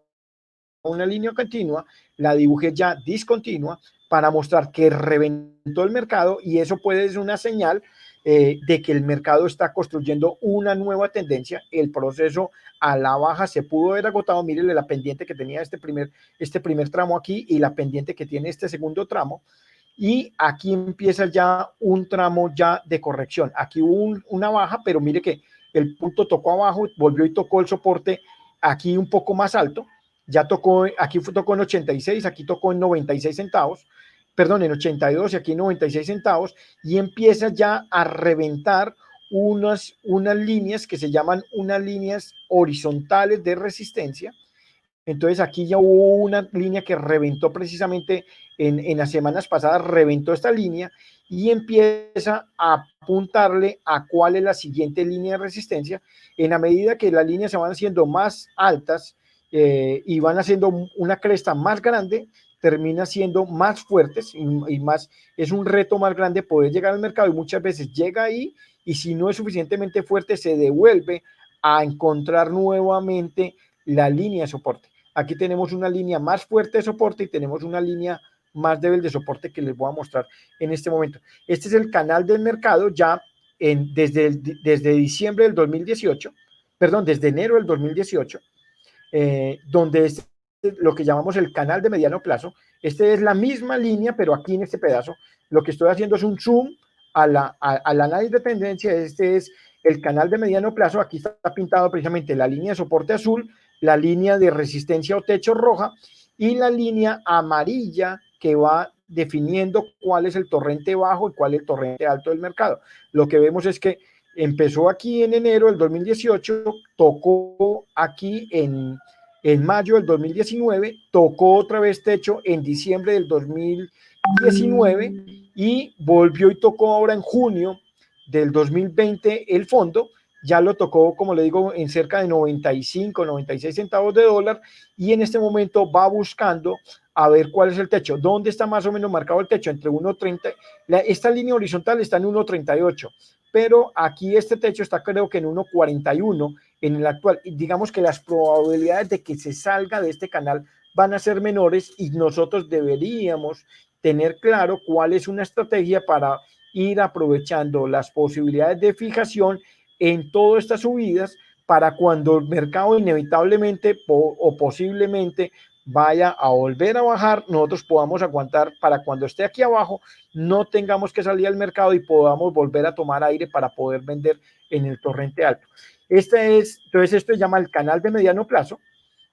una línea continua, la dibujé ya discontinua para mostrar que reventó el mercado y eso puede ser una señal de que el mercado está construyendo una nueva tendencia. El proceso a la baja se pudo haber agotado. Mírenle la pendiente que tenía este primer tramo aquí y la pendiente que tiene este segundo tramo. Y aquí empieza ya un tramo ya de corrección. Aquí hubo una baja, pero mire que el punto tocó abajo, volvió y tocó el soporte aquí un poco más alto. Ya tocó, aquí tocó en 86, aquí tocó en 96 centavos, perdón, en 82 y aquí en 96 centavos, y empieza ya a reventar unas líneas que se llaman unas líneas horizontales de resistencia. Entonces aquí ya hubo una línea que reventó precisamente en las semanas pasadas, reventó esta línea y empieza a apuntarle a cuál es la siguiente línea de resistencia. En la medida que las líneas se van haciendo más altas y van haciendo una cresta más grande, termina siendo más fuertes y más, es un reto más grande poder llegar al mercado y muchas veces llega ahí y si no es suficientemente fuerte se devuelve a encontrar nuevamente la línea de soporte. Aquí tenemos una línea más fuerte de soporte y tenemos una línea más débil de soporte que les voy a mostrar en este momento. Este es el canal del mercado ya desde diciembre del 2018, perdón, desde enero del 2018, donde es lo que llamamos el canal de mediano plazo. Este es la misma línea, pero aquí en este pedazo lo que estoy haciendo es un zoom al análisis de tendencia. Este es el canal de mediano plazo. Aquí está pintado precisamente la línea de soporte azul, la línea de resistencia o techo roja y la línea amarilla que va definiendo cuál es el torrente bajo y cuál es el torrente alto del mercado. Lo que vemos es que empezó aquí en enero del 2018, tocó aquí en mayo del 2019, tocó otra vez techo en diciembre del 2019 y volvió y tocó ahora en junio del 2020 el fondo. Ya lo tocó, como le digo, en cerca de 95, 96 centavos de dólar y en este momento va buscando a ver cuál es el techo. ¿Dónde está más o menos marcado el techo? Entre 1.30, esta línea horizontal está en 1.38, pero aquí este techo está creo que en 1.41 en el actual. Digamos que las probabilidades de que se salga de este canal van a ser menores y nosotros deberíamos tener claro cuál es una estrategia para ir aprovechando las posibilidades de fijación en todas estas subidas para cuando el mercado inevitablemente o posiblemente vaya a volver a bajar, nosotros podamos aguantar para cuando esté aquí abajo, no tengamos que salir al mercado y podamos volver a tomar aire para poder vender en el torrente alto. Entonces esto se llama el canal de mediano plazo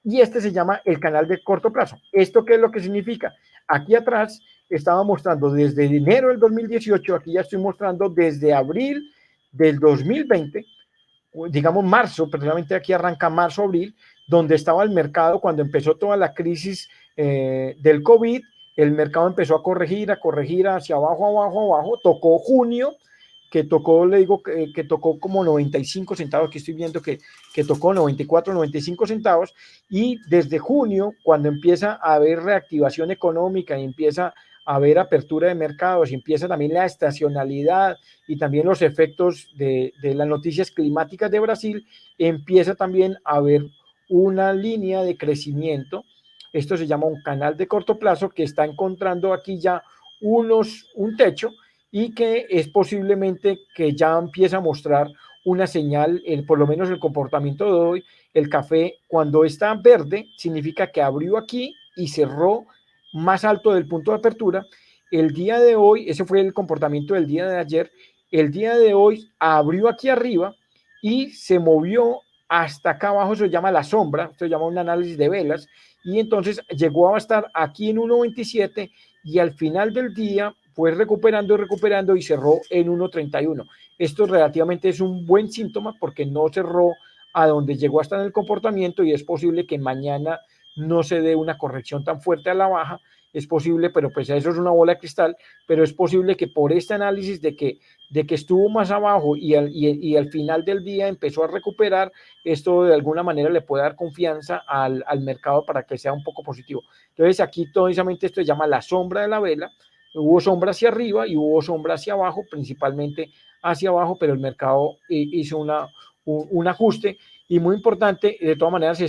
y este se llama el canal de corto plazo. ¿Esto qué es lo que significa? Aquí atrás estaba mostrando desde enero del 2018, aquí ya estoy mostrando desde abril del 2020, digamos marzo, precisamente aquí arranca marzo, abril, donde estaba el mercado cuando empezó toda la crisis del COVID, el mercado empezó a corregir hacia abajo, abajo, tocó junio, que tocó, le digo, que tocó como 95 centavos, aquí estoy viendo que tocó 94, 95 centavos, y desde junio, cuando empieza a haber reactivación económica y empieza a haber apertura de mercados y empieza también la estacionalidad y también los efectos de las noticias climáticas de Brasil, empieza también a haber una línea de crecimiento. Esto se llama un canal de corto plazo que está encontrando aquí ya un techo y que es posiblemente que ya empieza a mostrar una señal, por lo menos el comportamiento de hoy. El café cuando está verde significa que abrió aquí y cerró más alto del punto de apertura. El día de hoy, ese fue el comportamiento del día de ayer, el día de hoy abrió aquí arriba y se movió hasta acá abajo, eso se llama la sombra, esto se llama un análisis de velas, y entonces llegó a estar aquí en 1.27 y al final del día fue recuperando y cerró en 1.31. Esto relativamente es un buen síntoma porque no cerró a donde llegó hasta en el comportamiento y es posible que mañana no se dé una corrección tan fuerte a la baja. Es posible, pero pues eso es una bola de cristal, pero es posible que por este análisis de que estuvo más abajo y al final del día empezó a recuperar, esto de alguna manera le puede dar confianza al mercado para que sea un poco positivo. Entonces aquí precisamente esto se llama la sombra de la vela. Hubo sombra hacia arriba y hubo sombra hacia abajo, principalmente hacia abajo, pero el mercado hizo un ajuste, y muy importante, de todas maneras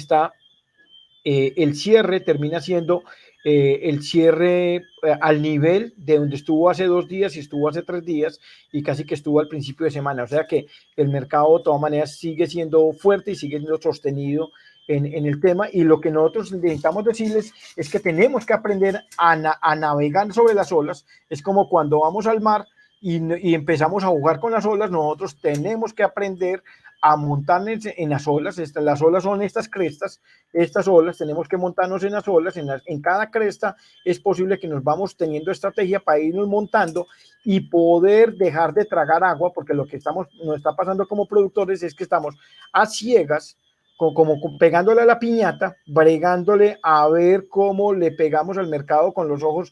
el cierre termina siendo el cierre al nivel de donde estuvo hace 2 días y estuvo hace 3 días y casi que estuvo al principio de semana. O sea que el mercado de todas maneras sigue siendo fuerte y sigue siendo sostenido en el tema, y lo que nosotros necesitamos decirles es que tenemos que aprender a navegar sobre las olas. Es como cuando vamos al mar y empezamos a jugar con las olas. Nosotros tenemos que aprender a montarnos en las olas. Las olas son estas crestas, estas olas, tenemos que montarnos en las olas, en cada cresta es posible que nos vamos teniendo estrategia para irnos montando y poder dejar de tragar agua, porque lo que nos está pasando como productores es que estamos a ciegas, como pegándole a la piñata, bregándole a ver cómo le pegamos al mercado con los ojos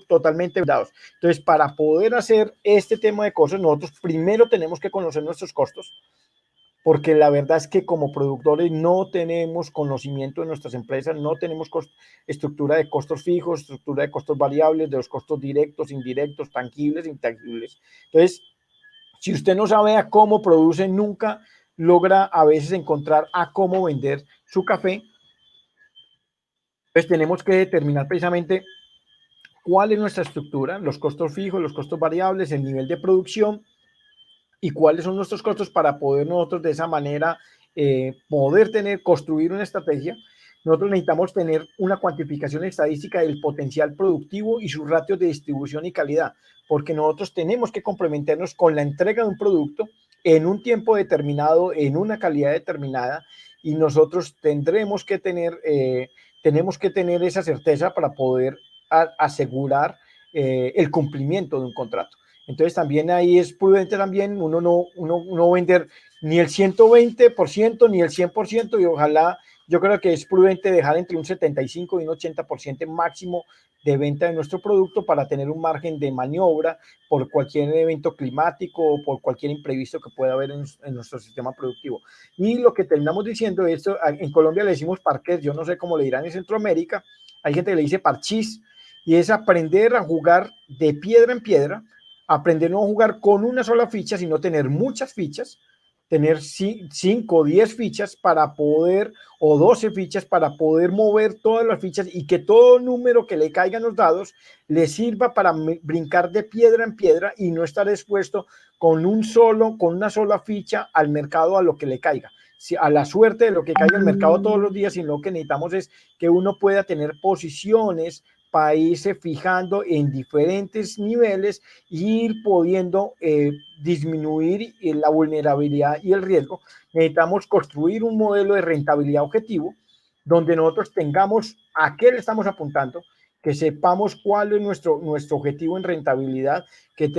totalmente vendados. Entonces, para poder hacer este tema de cosas, nosotros primero tenemos que conocer nuestros costos, porque la verdad es que como productores no tenemos conocimiento de nuestras empresas, no tenemos estructura de costos fijos, estructura de costos variables, de los costos directos, indirectos, tangibles, intangibles. Entonces, si usted no sabe a cómo produce, nunca logra a veces encontrar a cómo vender su café. Pues tenemos que determinar precisamente cuál es nuestra estructura, los costos fijos, los costos variables, el nivel de producción, y cuáles son nuestros costos para poder nosotros de esa manera poder construir una estrategia. Nosotros necesitamos tener una cuantificación estadística del potencial productivo y sus ratios de distribución y calidad, porque nosotros tenemos que complementarnos con la entrega de un producto en un tiempo determinado, en una calidad determinada, y nosotros tenemos que tener esa certeza para poder asegurar el cumplimiento de un contrato. Entonces también ahí es prudente también uno no vender ni el 120% ni el 100%, y ojalá, yo creo que es prudente dejar entre un 75 y un 80% máximo de venta de nuestro producto para tener un margen de maniobra por cualquier evento climático o por cualquier imprevisto que pueda haber en nuestro sistema productivo. Y lo que terminamos diciendo, esto en Colombia le decimos parqués, yo no sé cómo le dirán en Centroamérica, hay gente que le dice parchís, y es aprender a jugar de piedra en piedra, aprender no a jugar con una sola ficha, sino tener muchas fichas, tener 5 o 10 fichas para poder, o 12 fichas para poder mover todas las fichas, y que todo número que le caigan los dados le sirva para brincar de piedra en piedra y no estar expuesto con una sola ficha al mercado, a lo que le caiga, a la suerte de lo que caiga el mercado todos los días, sino lo que necesitamos es que uno pueda tener posiciones para irse fijando en diferentes niveles y ir pudiendo disminuir la vulnerabilidad y el riesgo. Necesitamos construir un modelo de rentabilidad objetivo donde nosotros tengamos a qué le estamos apuntando, que sepamos cuál es nuestro objetivo en rentabilidad, que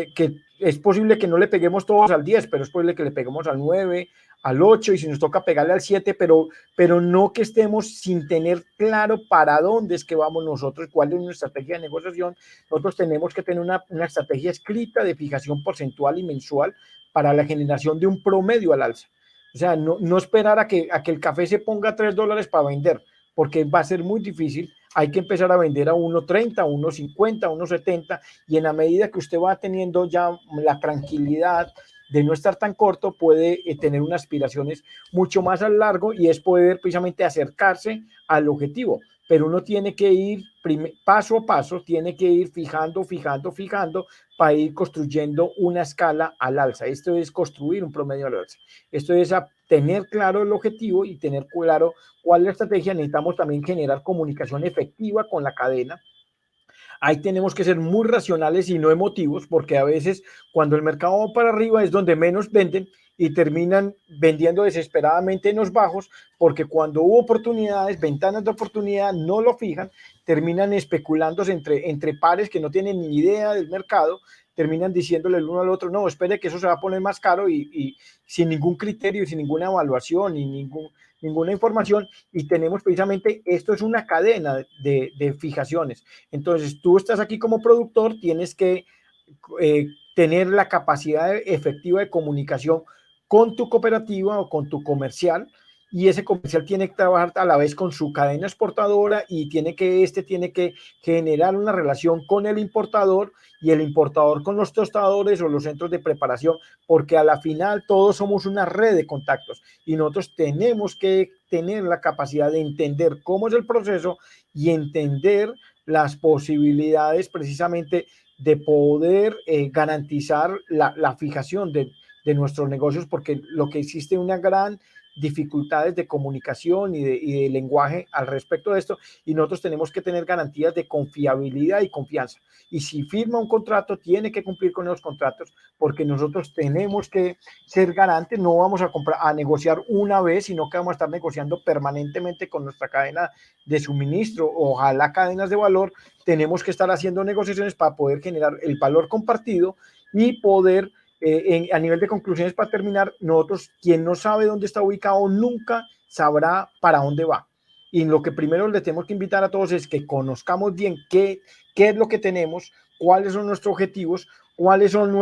es posible que no le peguemos todos al 10, pero es posible que le peguemos al 9, al 8, y si nos toca pegarle al 7, pero no que estemos sin tener claro para dónde es que vamos nosotros, cuál es nuestra estrategia de negociación. Nosotros tenemos que tener una estrategia escrita de fijación porcentual y mensual para la generación de un promedio al alza. O sea, no esperar a que el café se ponga a $3 para vender, porque va a ser muy difícil. Hay que empezar a vender a 1.30, 1.50, 1.70, y en la medida que usted va teniendo ya la tranquilidad de no estar tan corto, puede tener unas aspiraciones mucho más a largo, y es poder precisamente acercarse al objetivo. Pero uno tiene que ir paso a paso, tiene que ir fijando para ir construyendo una escala al alza. Esto es construir un promedio al alza. Esto es tener claro el objetivo y tener claro cuál es la estrategia. Necesitamos también generar comunicación efectiva con la cadena. Ahí tenemos que ser muy racionales y no emotivos, porque a veces cuando el mercado va para arriba es donde menos venden y terminan vendiendo desesperadamente en los bajos, porque cuando hubo oportunidades, ventanas de oportunidad, no lo fijan, terminan especulándose entre pares que no tienen ni idea del mercado, terminan diciéndole el uno al otro, no, espere que eso se va a poner más caro y sin ningún criterio, sin ninguna evaluación y ninguna información, y tenemos precisamente, esto es una cadena de fijaciones. Entonces, tú estás aquí como productor, tienes que tener la capacidad efectiva de comunicación con tu cooperativa o con tu comercial, y ese comercial tiene que trabajar a la vez con su cadena exportadora y tiene que generar una relación con el importador y el importador con los tostadores o los centros de preparación, porque a la final todos somos una red de contactos y nosotros tenemos que tener la capacidad de entender cómo es el proceso y entender las posibilidades precisamente de poder garantizar la fijación de nuestros negocios, porque lo que existe una gran dificultades de comunicación y de lenguaje al respecto de esto, y nosotros tenemos que tener garantías de confiabilidad y confianza. Y si firma un contrato, tiene que cumplir con los contratos, porque nosotros tenemos que ser garantes, no vamos a negociar una vez, sino que vamos a estar negociando permanentemente con nuestra cadena de suministro, ojalá cadenas de valor. Tenemos que estar haciendo negociaciones para poder generar el valor compartido y poder a nivel de conclusiones, para terminar, nosotros, quien no sabe dónde está ubicado, nunca sabrá para dónde va. Y lo que primero le tenemos que invitar a todos es que conozcamos bien qué es lo que tenemos, cuáles son nuestros objetivos, cuáles son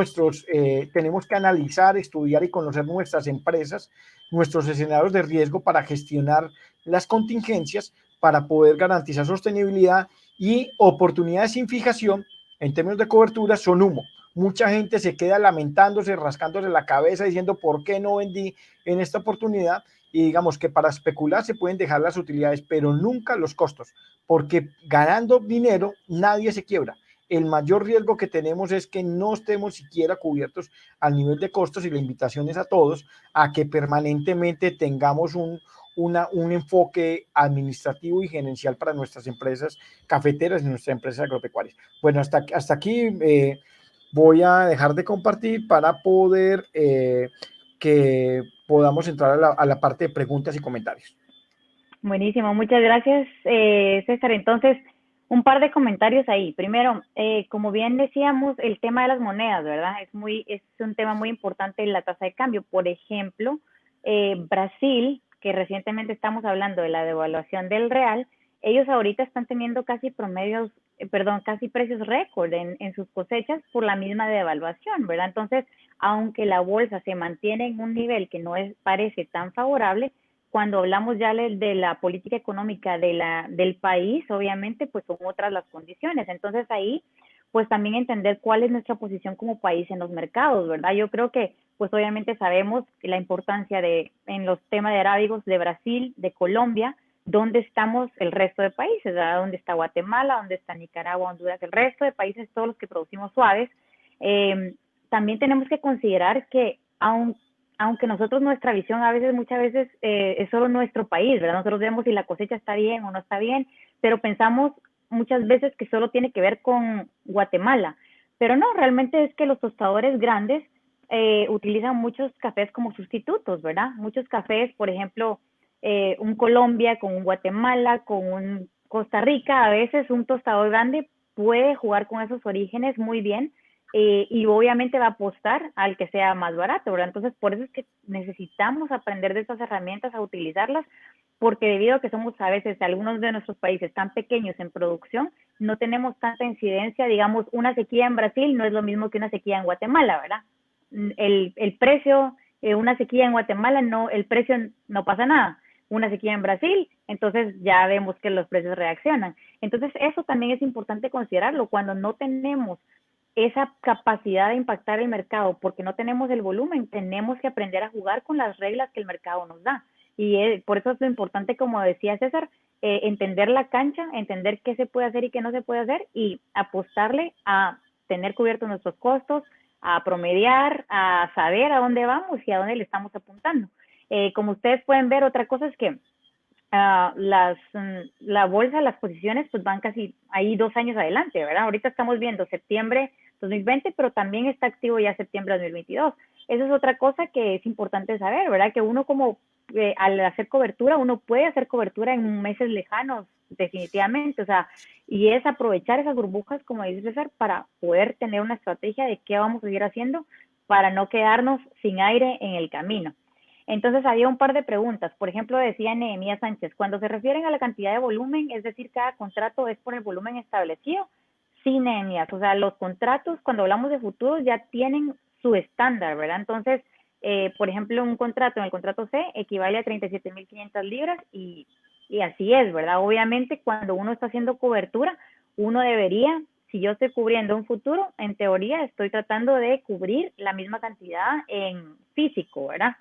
tenemos que analizar, estudiar y conocer nuestras empresas, nuestros escenarios de riesgo para gestionar las contingencias, para poder garantizar sostenibilidad, y oportunidades sin fijación en términos de cobertura son humo. Mucha gente se queda lamentándose, rascándose la cabeza, diciendo por qué no vendí en esta oportunidad, y digamos que para especular se pueden dejar las utilidades, pero nunca los costos, porque ganando dinero nadie se quiebra. El mayor riesgo que tenemos es que no estemos siquiera cubiertos al nivel de costos, y la invitación es a todos a que permanentemente tengamos un enfoque administrativo y gerencial para nuestras empresas cafeteras y nuestras empresas agropecuarias. Bueno, hasta aquí voy a dejar de compartir para poder que podamos entrar a la parte de preguntas y comentarios. Buenísimo, muchas gracias, César. Entonces, un par de comentarios ahí. Primero, como bien decíamos, el tema de las monedas, ¿verdad? Es un tema muy importante en la tasa de cambio. Por ejemplo, Brasil, que recientemente estamos hablando de la devaluación del real, ellos ahorita están teniendo casi precios récord en sus cosechas por la misma devaluación, ¿verdad? Entonces, aunque la bolsa se mantiene en un nivel que no parece tan favorable, cuando hablamos ya de la política económica del país, obviamente, pues son otras las condiciones. Entonces ahí, pues también entender cuál es nuestra posición como país en los mercados, ¿verdad? Yo creo que, pues obviamente sabemos la importancia en los temas de arábigos de Brasil, de Colombia, dónde estamos el resto de países, ¿verdad? Dónde está Guatemala, dónde está Nicaragua, Honduras, el resto de países, todos los que producimos suaves. También tenemos que considerar que aunque nosotros nuestra visión muchas veces es solo nuestro país, ¿verdad? Nosotros vemos si la cosecha está bien o no está bien, pero pensamos muchas veces que solo tiene que ver con Guatemala. Pero no, realmente es que los tostadores grandes utilizan muchos cafés como sustitutos, ¿verdad? Muchos cafés, por ejemplo, un Colombia con un Guatemala, con un Costa Rica, a veces un tostador grande puede jugar con esos orígenes muy bien, y obviamente va a apostar al que sea más barato, ¿verdad? Entonces, por eso es que necesitamos aprender de estas herramientas, a utilizarlas, porque debido a que somos a veces, algunos de nuestros países tan pequeños en producción, no tenemos tanta incidencia. Digamos, una sequía en Brasil no es lo mismo que una sequía en Guatemala, ¿verdad? El precio, una sequía en Guatemala, el precio no pasa nada. Una sequía en Brasil, entonces ya vemos que los precios reaccionan. Entonces, eso también es importante considerarlo. Cuando no tenemos esa capacidad de impactar el mercado porque no tenemos el volumen, tenemos que aprender a jugar con las reglas que el mercado nos da. Y por eso es lo importante, como decía César, entender la cancha, entender qué se puede hacer y qué no se puede hacer, y apostarle a tener cubiertos nuestros costos, a promediar, a saber a dónde vamos y a dónde le estamos apuntando. Como ustedes pueden ver, otra cosa es que la bolsa, las posiciones, pues van casi ahí 2 años adelante, ¿verdad? Ahorita estamos viendo septiembre 2020, pero también está activo ya septiembre 2022. esa es otra cosa que es importante saber, ¿verdad? Que uno como al hacer cobertura, uno puede hacer cobertura en meses lejanos, definitivamente, o sea, y es aprovechar esas burbujas, como dice César, para poder tener una estrategia de qué vamos a seguir haciendo para no quedarnos sin aire en el camino. Entonces había un par de preguntas. Por ejemplo, decía Nehemías Sánchez, cuando se refieren a la cantidad de volumen, es decir, cada contrato es por el volumen establecido. Sí, Nehemías, o sea, los contratos, cuando hablamos de futuros, ya tienen su estándar, ¿verdad? Entonces, por ejemplo, un contrato en el contrato C equivale a 37.500 libras y así es, ¿verdad? Obviamente, cuando uno está haciendo cobertura, uno debería, si yo estoy cubriendo un futuro, en teoría estoy tratando de cubrir la misma cantidad en físico, ¿verdad?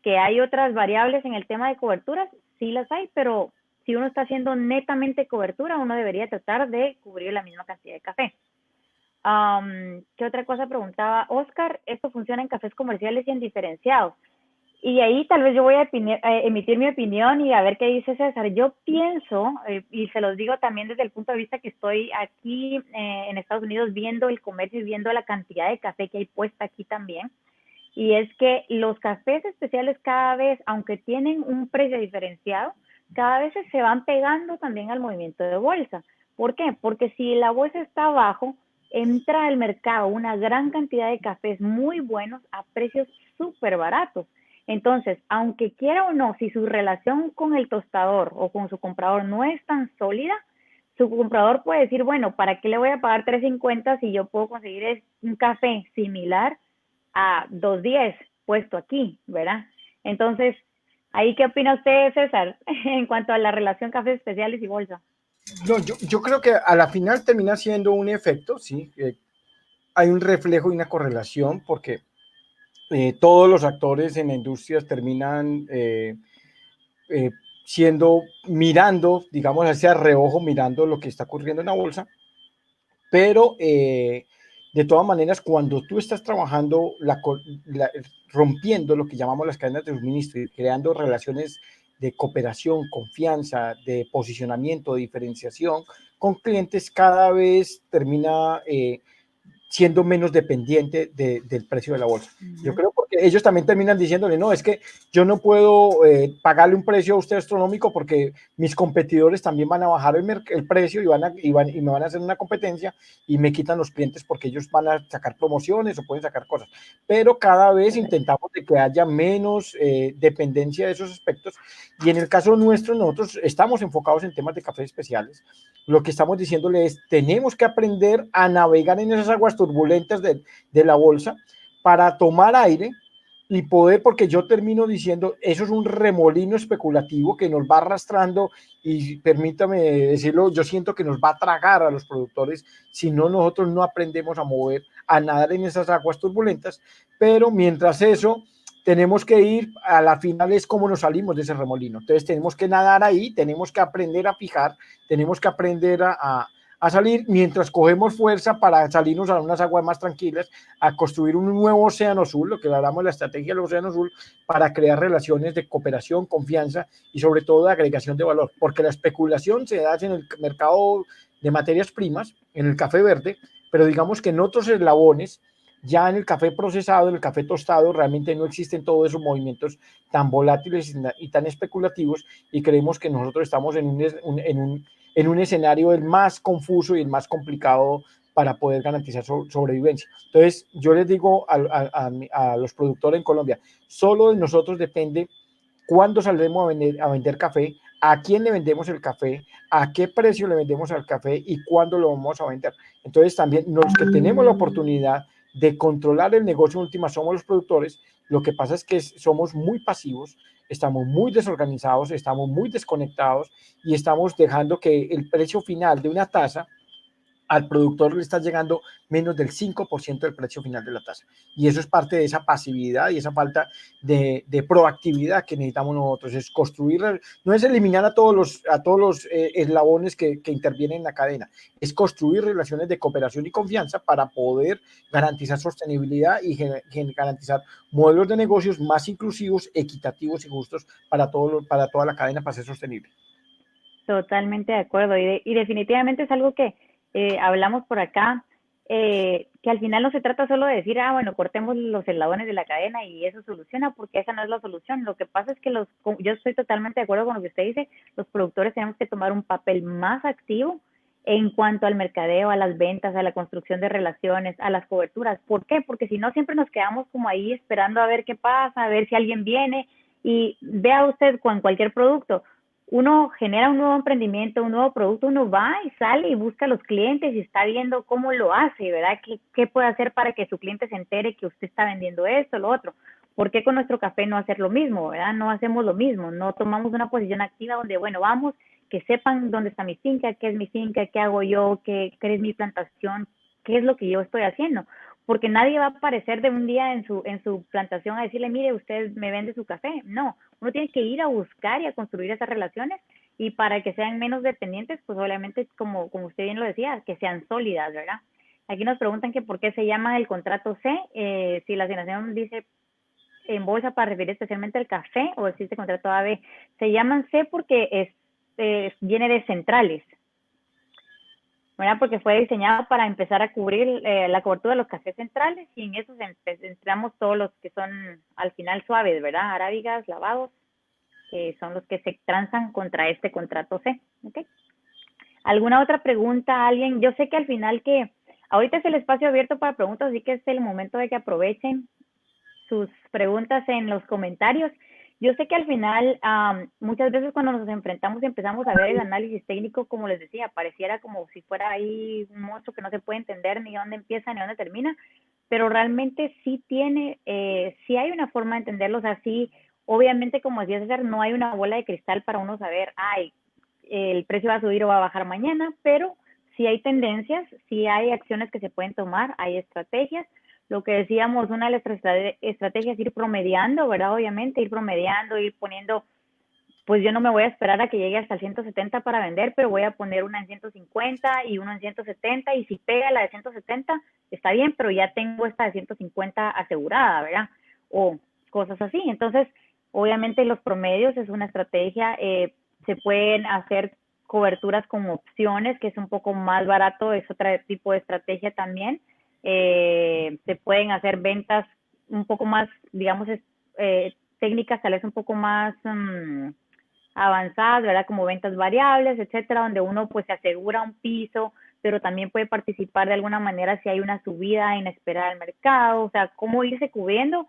Que hay otras variables en el tema de coberturas, sí las hay, pero si uno está haciendo netamente cobertura, uno debería tratar de cubrir la misma cantidad de café. ¿Qué otra cosa preguntaba Oscar? Esto funciona en cafés comerciales y en diferenciados. Y ahí tal vez yo voy a emitir mi opinión y a ver qué dice César. Yo pienso, y se los digo también desde el punto de vista que estoy aquí en Estados Unidos viendo el comercio y viendo la cantidad de café que hay puesta aquí también, y es que los cafés especiales cada vez, aunque tienen un precio diferenciado, cada vez se van pegando también al movimiento de bolsa. ¿Por qué? Porque si la bolsa está abajo, entra al mercado una gran cantidad de cafés muy buenos a precios súper baratos. Entonces, aunque quiera o no, si su relación con el tostador o con su comprador no es tan sólida, su comprador puede decir, bueno, ¿para qué le voy a pagar $3.50 si yo puedo conseguir un café similar a $2.10 puesto aquí, ¿verdad? Entonces, ¿ahí qué opina usted, César, en cuanto a la relación cafés especiales y bolsa? No, yo creo que a la final termina siendo un efecto, sí, hay un reflejo y una correlación porque todos los actores en la industria terminan mirando, digamos, hacia reojo, mirando lo que está ocurriendo en la bolsa, pero de todas maneras, cuando tú estás trabajando, rompiendo lo que llamamos las cadenas de suministro y creando relaciones de cooperación, confianza, de posicionamiento, de diferenciación con clientes, cada vez termina siendo menos dependiente del precio de la bolsa. Yo creo porque ellos también terminan diciéndole, no, es que yo no puedo pagarle un precio a usted astronómico porque mis competidores también van a bajar el precio y me van a hacer una competencia y me quitan los clientes porque ellos van a sacar promociones o pueden sacar cosas. Pero cada vez intentamos de que haya menos dependencia de esos aspectos y en el caso nuestro, nosotros estamos enfocados en temas de cafés especiales. Lo que estamos diciéndole es, tenemos que aprender a navegar en esas aguas turbulentas de la bolsa para tomar aire y poder, porque yo termino diciendo, eso es un remolino especulativo que nos va arrastrando y permítame decirlo, yo siento que nos va a tragar a los productores si no nosotros no aprendemos a mover, a nadar en esas aguas turbulentas, pero mientras eso tenemos que ir a la final es cómo nos salimos de ese remolino. Entonces tenemos que nadar ahí, tenemos que aprender a fijar, tenemos que aprender a salir mientras cogemos fuerza para salirnos a unas aguas más tranquilas, a construir un nuevo océano azul, lo que hablamos de la estrategia del océano azul, para crear relaciones de cooperación, confianza y sobre todo de agregación de valor, porque la especulación se hace en el mercado de materias primas, en el café verde, pero digamos que en otros eslabones, ya en el café procesado, en el café tostado, realmente no existen todos esos movimientos tan volátiles y tan especulativos y creemos que nosotros estamos en un escenario el más confuso y el más complicado para poder garantizar sobrevivencia. Entonces, yo les digo a los productores en Colombia, solo de nosotros depende cuándo saldremos a vender café, a quién le vendemos el café, a qué precio le vendemos el café y cuándo lo vamos a vender. Entonces, también los que tenemos la oportunidad de controlar el negocio en última somos los productores. Lo que pasa es que somos muy pasivos, estamos muy desorganizados, estamos muy desconectados y estamos dejando que el precio final de una taza al productor le está llegando menos del 5% del precio final de la tasa. Y eso es parte de esa pasividad y esa falta de proactividad que necesitamos nosotros. Es construir, no es eliminar a todos los eslabones que intervienen en la cadena, es construir relaciones de cooperación y confianza para poder garantizar sostenibilidad y garantizar modelos de negocios más inclusivos, equitativos y justos para toda la cadena para ser sostenible. Totalmente de acuerdo. Y definitivamente es algo que hablamos por acá que al final no se trata solo de decir, bueno, cortemos los eslabones de la cadena y eso soluciona, porque esa no es la solución. Lo que pasa es que yo estoy totalmente de acuerdo con lo que usted dice, los productores tenemos que tomar un papel más activo en cuanto al mercadeo, a las ventas, a la construcción de relaciones, a las coberturas. ¿Por qué? Porque si no, siempre nos quedamos como ahí esperando a ver qué pasa, a ver si alguien viene. Y vea usted con cualquier producto, uno genera un nuevo emprendimiento, un nuevo producto, uno va y sale y busca a los clientes y está viendo cómo lo hace, ¿verdad? ¿Qué puede hacer para que su cliente se entere que usted está vendiendo esto, lo otro? ¿Por qué con nuestro café no hacer lo mismo, verdad? No hacemos lo mismo, no tomamos una posición activa donde, bueno, vamos, que sepan dónde está mi finca, qué es mi finca, qué hago yo, qué es mi plantación, qué es lo que yo estoy haciendo. Porque nadie va a aparecer de un día en su plantación a decirle, mire, usted me vende su café. No, uno tiene que ir a buscar y a construir esas relaciones, y para que sean menos dependientes, pues obviamente, como usted bien lo decía, que sean sólidas, ¿verdad? Aquí nos preguntan que por qué se llama el contrato C, si la asignación dice en bolsa para referir especialmente al café, o existe contrato AB. Se llaman C porque viene de centrales, ¿verdad? Porque fue diseñado para empezar a cubrir la cobertura de los cafés centrales, y en eso entramos todos los que son al final suaves, ¿verdad? Arábigas, lavados, que son los que se transan contra este contrato C. ¿Okay? ¿Alguna otra pregunta, alguien? Yo sé que al final que ahorita es el espacio abierto para preguntas, así que es el momento de que aprovechen sus preguntas en los comentarios. Yo sé que al final, muchas veces cuando nos enfrentamos y empezamos a ver el análisis técnico, como les decía, pareciera como si fuera ahí un monstruo que no se puede entender ni dónde empieza ni dónde termina, pero realmente sí sí hay una forma de entenderlo. O sea, sí, obviamente, como decía César, no hay una bola de cristal para uno saber, el precio va a subir o va a bajar mañana, pero sí hay tendencias, sí hay acciones que se pueden tomar, hay estrategias. Lo que decíamos, una de las estrategias es ir promediando, ¿verdad? Obviamente, ir promediando, ir poniendo, pues yo no me voy a esperar a que llegue hasta el 170 para vender, pero voy a poner una en 150 y una en 170, y si pega la de 170, está bien, pero ya tengo esta de 150 asegurada, ¿verdad? O cosas así. Entonces, obviamente los promedios es una estrategia, se pueden hacer coberturas con opciones, que es un poco más barato, es otro tipo de estrategia también. Se pueden hacer ventas un poco más, digamos, técnicas tal vez un poco más avanzadas, ¿verdad? Como ventas variables, etcétera, donde uno pues se asegura un piso, pero también puede participar de alguna manera si hay una subida inesperada al mercado. O sea, cómo irse cubriendo.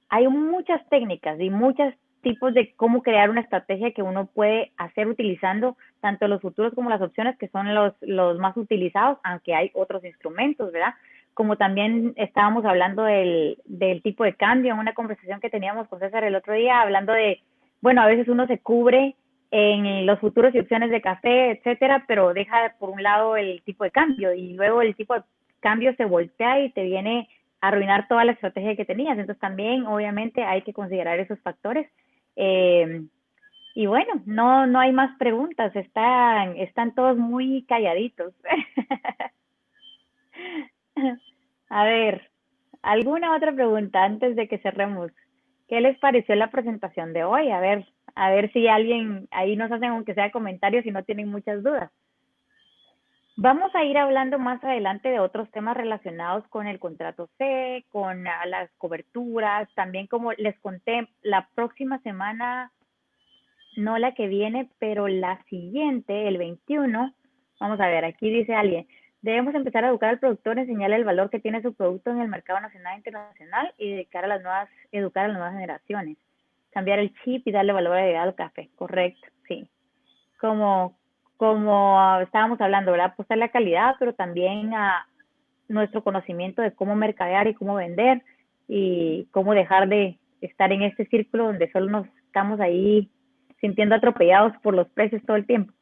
Hay muchas técnicas y muchos tipos de cómo crear una estrategia que uno puede hacer utilizando tanto los futuros como las opciones, que son los más utilizados, aunque hay otros instrumentos, ¿verdad? Como también estábamos hablando del tipo de cambio en una conversación que teníamos con César el otro día, hablando de, bueno, a veces uno se cubre en los futuros y opciones de café, etcétera, pero deja por un lado el tipo de cambio, y luego el tipo de cambio se voltea y te viene a arruinar toda la estrategia que tenías. Entonces también obviamente hay que considerar esos factores. Y bueno, no hay más preguntas, están todos muy calladitos. A ver, ¿alguna otra pregunta antes de que cerremos? ¿Qué les pareció la presentación de hoy? A ver si alguien ahí nos hacen, aunque sea comentarios, si no tienen muchas dudas. Vamos a ir hablando más adelante de otros temas relacionados con el contrato C, con las coberturas. También, como les conté, la próxima semana, no la que viene, pero la siguiente, el 21, vamos a ver, aquí dice alguien, debemos empezar a educar al productor, enseñarle el valor que tiene su producto en el mercado nacional e internacional, y educar a las nuevas generaciones. Cambiar el chip y darle valor agregado al café. Correcto, sí. Como estábamos hablando, ¿verdad? Apostarle a calidad, pero también a nuestro conocimiento de cómo mercadear y cómo vender, y cómo dejar de estar en este círculo donde solo nos estamos ahí sintiendo atropellados por los precios todo el tiempo.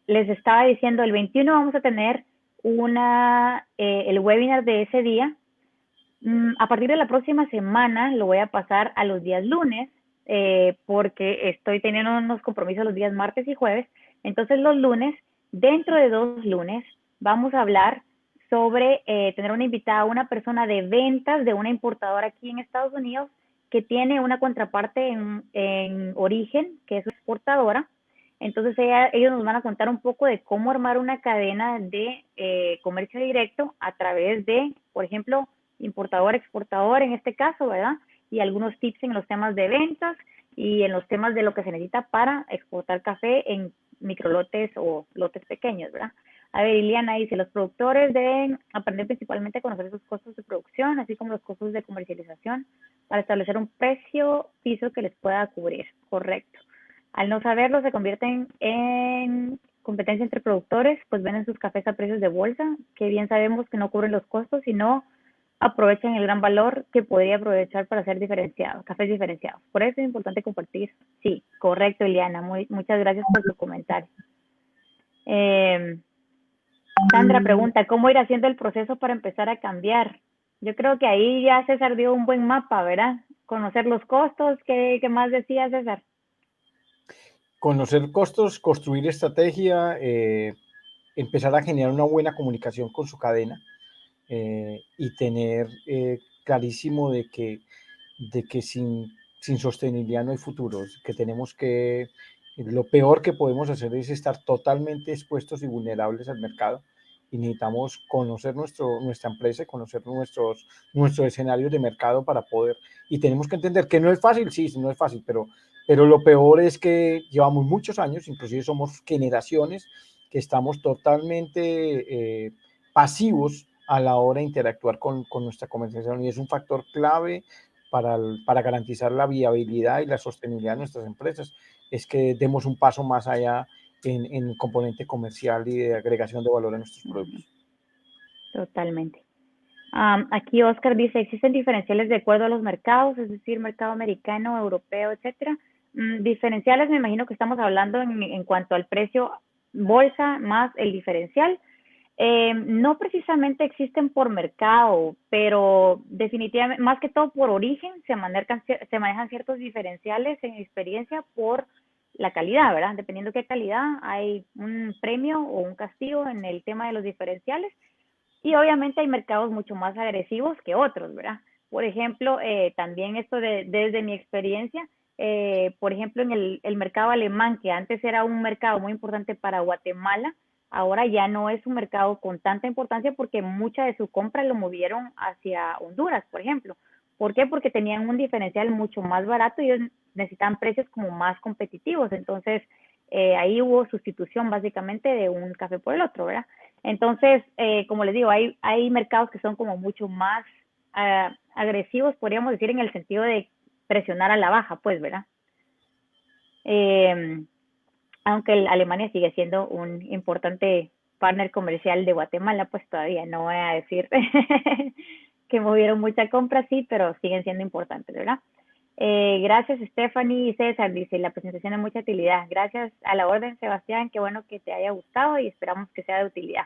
Les estaba diciendo, el 21 vamos a tener el webinar de ese día. A partir de la próxima semana lo voy a pasar a los días lunes, porque estoy teniendo unos compromisos los días martes y jueves. Entonces los lunes, dentro de 2 lunes, vamos a hablar sobre tener una invitada, una persona de ventas de una importadora aquí en Estados Unidos, que tiene una contraparte en origen, que es exportadora, Entonces ellos nos van a contar un poco de cómo armar una cadena de comercio directo a través de, por ejemplo, importador, exportador en este caso, ¿verdad? Y algunos tips en los temas de ventas y en los temas de lo que se necesita para exportar café en microlotes o lotes pequeños, ¿verdad? A ver, Iliana dice, los productores deben aprender principalmente a conocer sus costos de producción, así como los costos de comercialización, para establecer un precio piso que les pueda cubrir. Correcto. Al no saberlo, se convierten en competencia entre productores, pues venden sus cafés a precios de bolsa, que bien sabemos que no cubren los costos y no aprovechan el gran valor que podría aprovechar para hacer cafés diferenciados. Por eso es importante compartir. Sí, correcto, Eliana. Muchas gracias por su comentario. Sandra pregunta, ¿cómo ir haciendo el proceso para empezar a cambiar? Yo creo que ahí ya César dio un buen mapa, ¿verdad? Conocer los costos. ¿Qué más decía César? Conocer costos, construir estrategia, empezar a generar una buena comunicación con su cadena y tener clarísimo de que sin sostenibilidad no hay futuros, que tenemos que, lo peor que podemos hacer es estar totalmente expuestos y vulnerables al mercado, y necesitamos conocer nuestra empresa, conocer nuestros escenarios de mercado para poder, y tenemos que entender que no es fácil, sí, no es fácil, pero lo peor es que llevamos muchos años, inclusive somos generaciones que estamos totalmente pasivos a la hora de interactuar con nuestra comercialización, y es un factor clave para garantizar la viabilidad y la sostenibilidad de nuestras empresas, es que demos un paso más allá en el componente comercial y de agregación de valor a nuestros productos. Totalmente. Aquí Oscar dice, ¿existen diferenciales de acuerdo a los mercados, es decir, mercado americano, europeo, etcétera? Diferenciales, me imagino que estamos hablando en cuanto al precio bolsa más el diferencial. No precisamente existen por mercado, pero definitivamente, más que todo por origen, se manejan ciertos diferenciales en experiencia por la calidad, ¿verdad? Dependiendo de qué calidad, hay un premio o un castigo en el tema de los diferenciales. Y obviamente hay mercados mucho más agresivos que otros, ¿verdad? Por ejemplo, también esto desde mi experiencia, por ejemplo, en el mercado alemán, que antes era un mercado muy importante para Guatemala, ahora ya no es un mercado con tanta importancia porque mucha de su compra lo movieron hacia Honduras, por ejemplo. ¿Por qué? Porque tenían un diferencial mucho más barato y ellos necesitaban precios como más competitivos. Entonces, ahí hubo sustitución básicamente de un café por el otro, ¿verdad? Entonces, como les digo, hay mercados que son como mucho más agresivos, podríamos decir, en el sentido de presionar a la baja, pues, ¿verdad? Aunque Alemania sigue siendo un importante partner comercial de Guatemala, pues todavía no voy a decir que movieron mucha compra, sí, pero siguen siendo importantes, ¿verdad? Gracias, Stephanie y César, dice, la presentación de mucha utilidad. Gracias a la orden, Sebastián, qué bueno que te haya gustado y esperamos que sea de utilidad.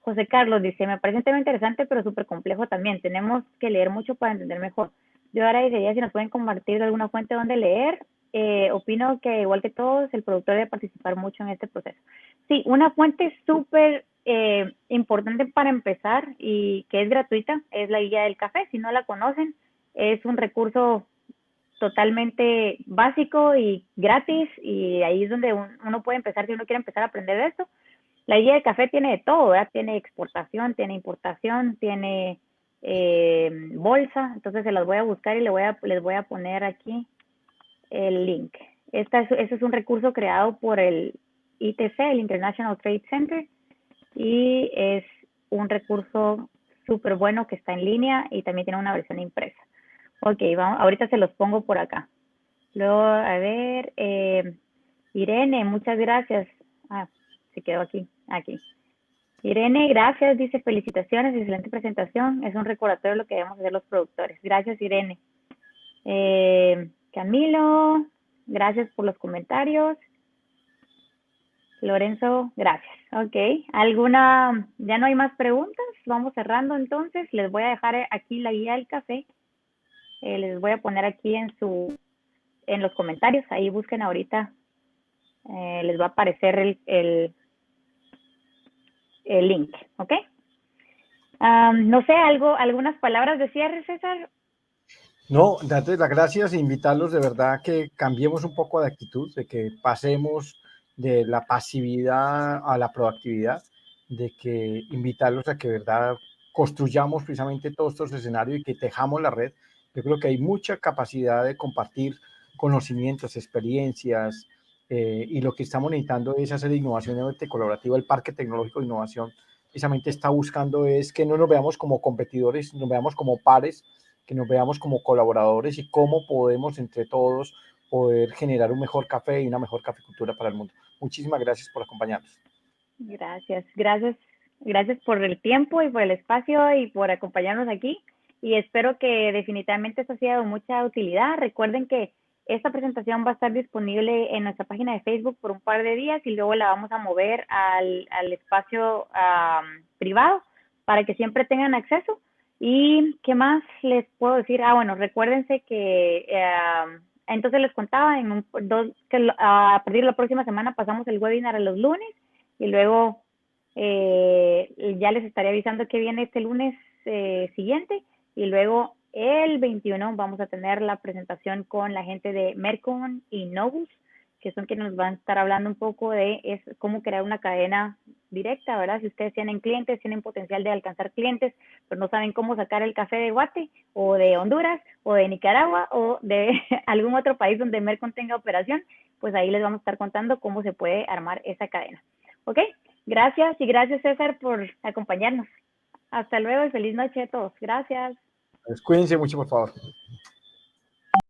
José Carlos dice, me parece un tema interesante, pero súper complejo también. Tenemos que leer mucho para entender mejor. Yo ahora diría si nos pueden compartir de alguna fuente donde leer. Opino que igual que todos, el productor debe participar mucho en este proceso. Sí, una fuente súper importante para empezar y que es gratuita es la guía del café. Si no la conocen, es un recurso totalmente básico y gratis, y ahí es donde uno puede empezar si uno quiere empezar a aprender de esto. La guía de café tiene de todo, ¿verdad? Tiene exportación, tiene importación, tiene bolsa, entonces se las voy a buscar y les voy a poner aquí el link. Ese es un recurso creado por el ITC, el International Trade Center, y es un recurso súper bueno que está en línea y también tiene una versión impresa. Ok, vamos, ahorita se los pongo por acá. Luego, a ver, Irene, muchas gracias. Se quedó aquí. Irene, gracias, dice, felicitaciones, excelente presentación. Es un recordatorio de lo que debemos hacer los productores. Gracias, Irene. Camilo, gracias por los comentarios. Lorenzo, gracias. Ok, ya no hay más preguntas. Vamos cerrando entonces. Les voy a dejar aquí la guía del café. Les voy a poner aquí en los comentarios. Ahí busquen ahorita. Les va a aparecer el link, ¿ok? No sé, algunas palabras de cierre, César. No, darte las gracias e invitarlos de verdad que cambiemos un poco de actitud, de que pasemos de la pasividad a la proactividad, de que invitarlos a que, verdad, construyamos precisamente todos estos escenarios y que tejamos la red. Yo creo que hay mucha capacidad de compartir conocimientos, experiencias, y lo que estamos necesitando es hacer innovación colaborativa. El Parque Tecnológico de Innovación precisamente está buscando es que no nos veamos como competidores, nos veamos como pares, que nos veamos como colaboradores y cómo podemos entre todos poder generar un mejor café y una mejor caficultura para el mundo. Muchísimas gracias por acompañarnos. Gracias por el tiempo y por el espacio y por acompañarnos aquí. Y espero que definitivamente esto sea de mucha utilidad. Recuerden que esta presentación va a estar disponible en nuestra página de Facebook por un par de días y luego la vamos a mover al espacio privado para que siempre tengan acceso. ¿Y qué más les puedo decir? Bueno, recuérdense que entonces les contaba que a partir de la próxima semana pasamos el webinar a los lunes y luego ya les estaré avisando que viene este lunes siguiente y luego el 21 vamos a tener la presentación con la gente de Mercon y Novus, que son quienes nos van a estar hablando un poco de cómo crear una cadena directa, ¿verdad? Si ustedes tienen clientes, tienen potencial de alcanzar clientes, pero no saben cómo sacar el café de Guate o de Honduras o de Nicaragua o de algún otro país donde Mercon tenga operación, pues ahí les vamos a estar contando cómo se puede armar esa cadena. ¿Ok? Gracias y gracias César por acompañarnos. Hasta luego y feliz noche a todos. Gracias. Pues cuídense mucho, por favor.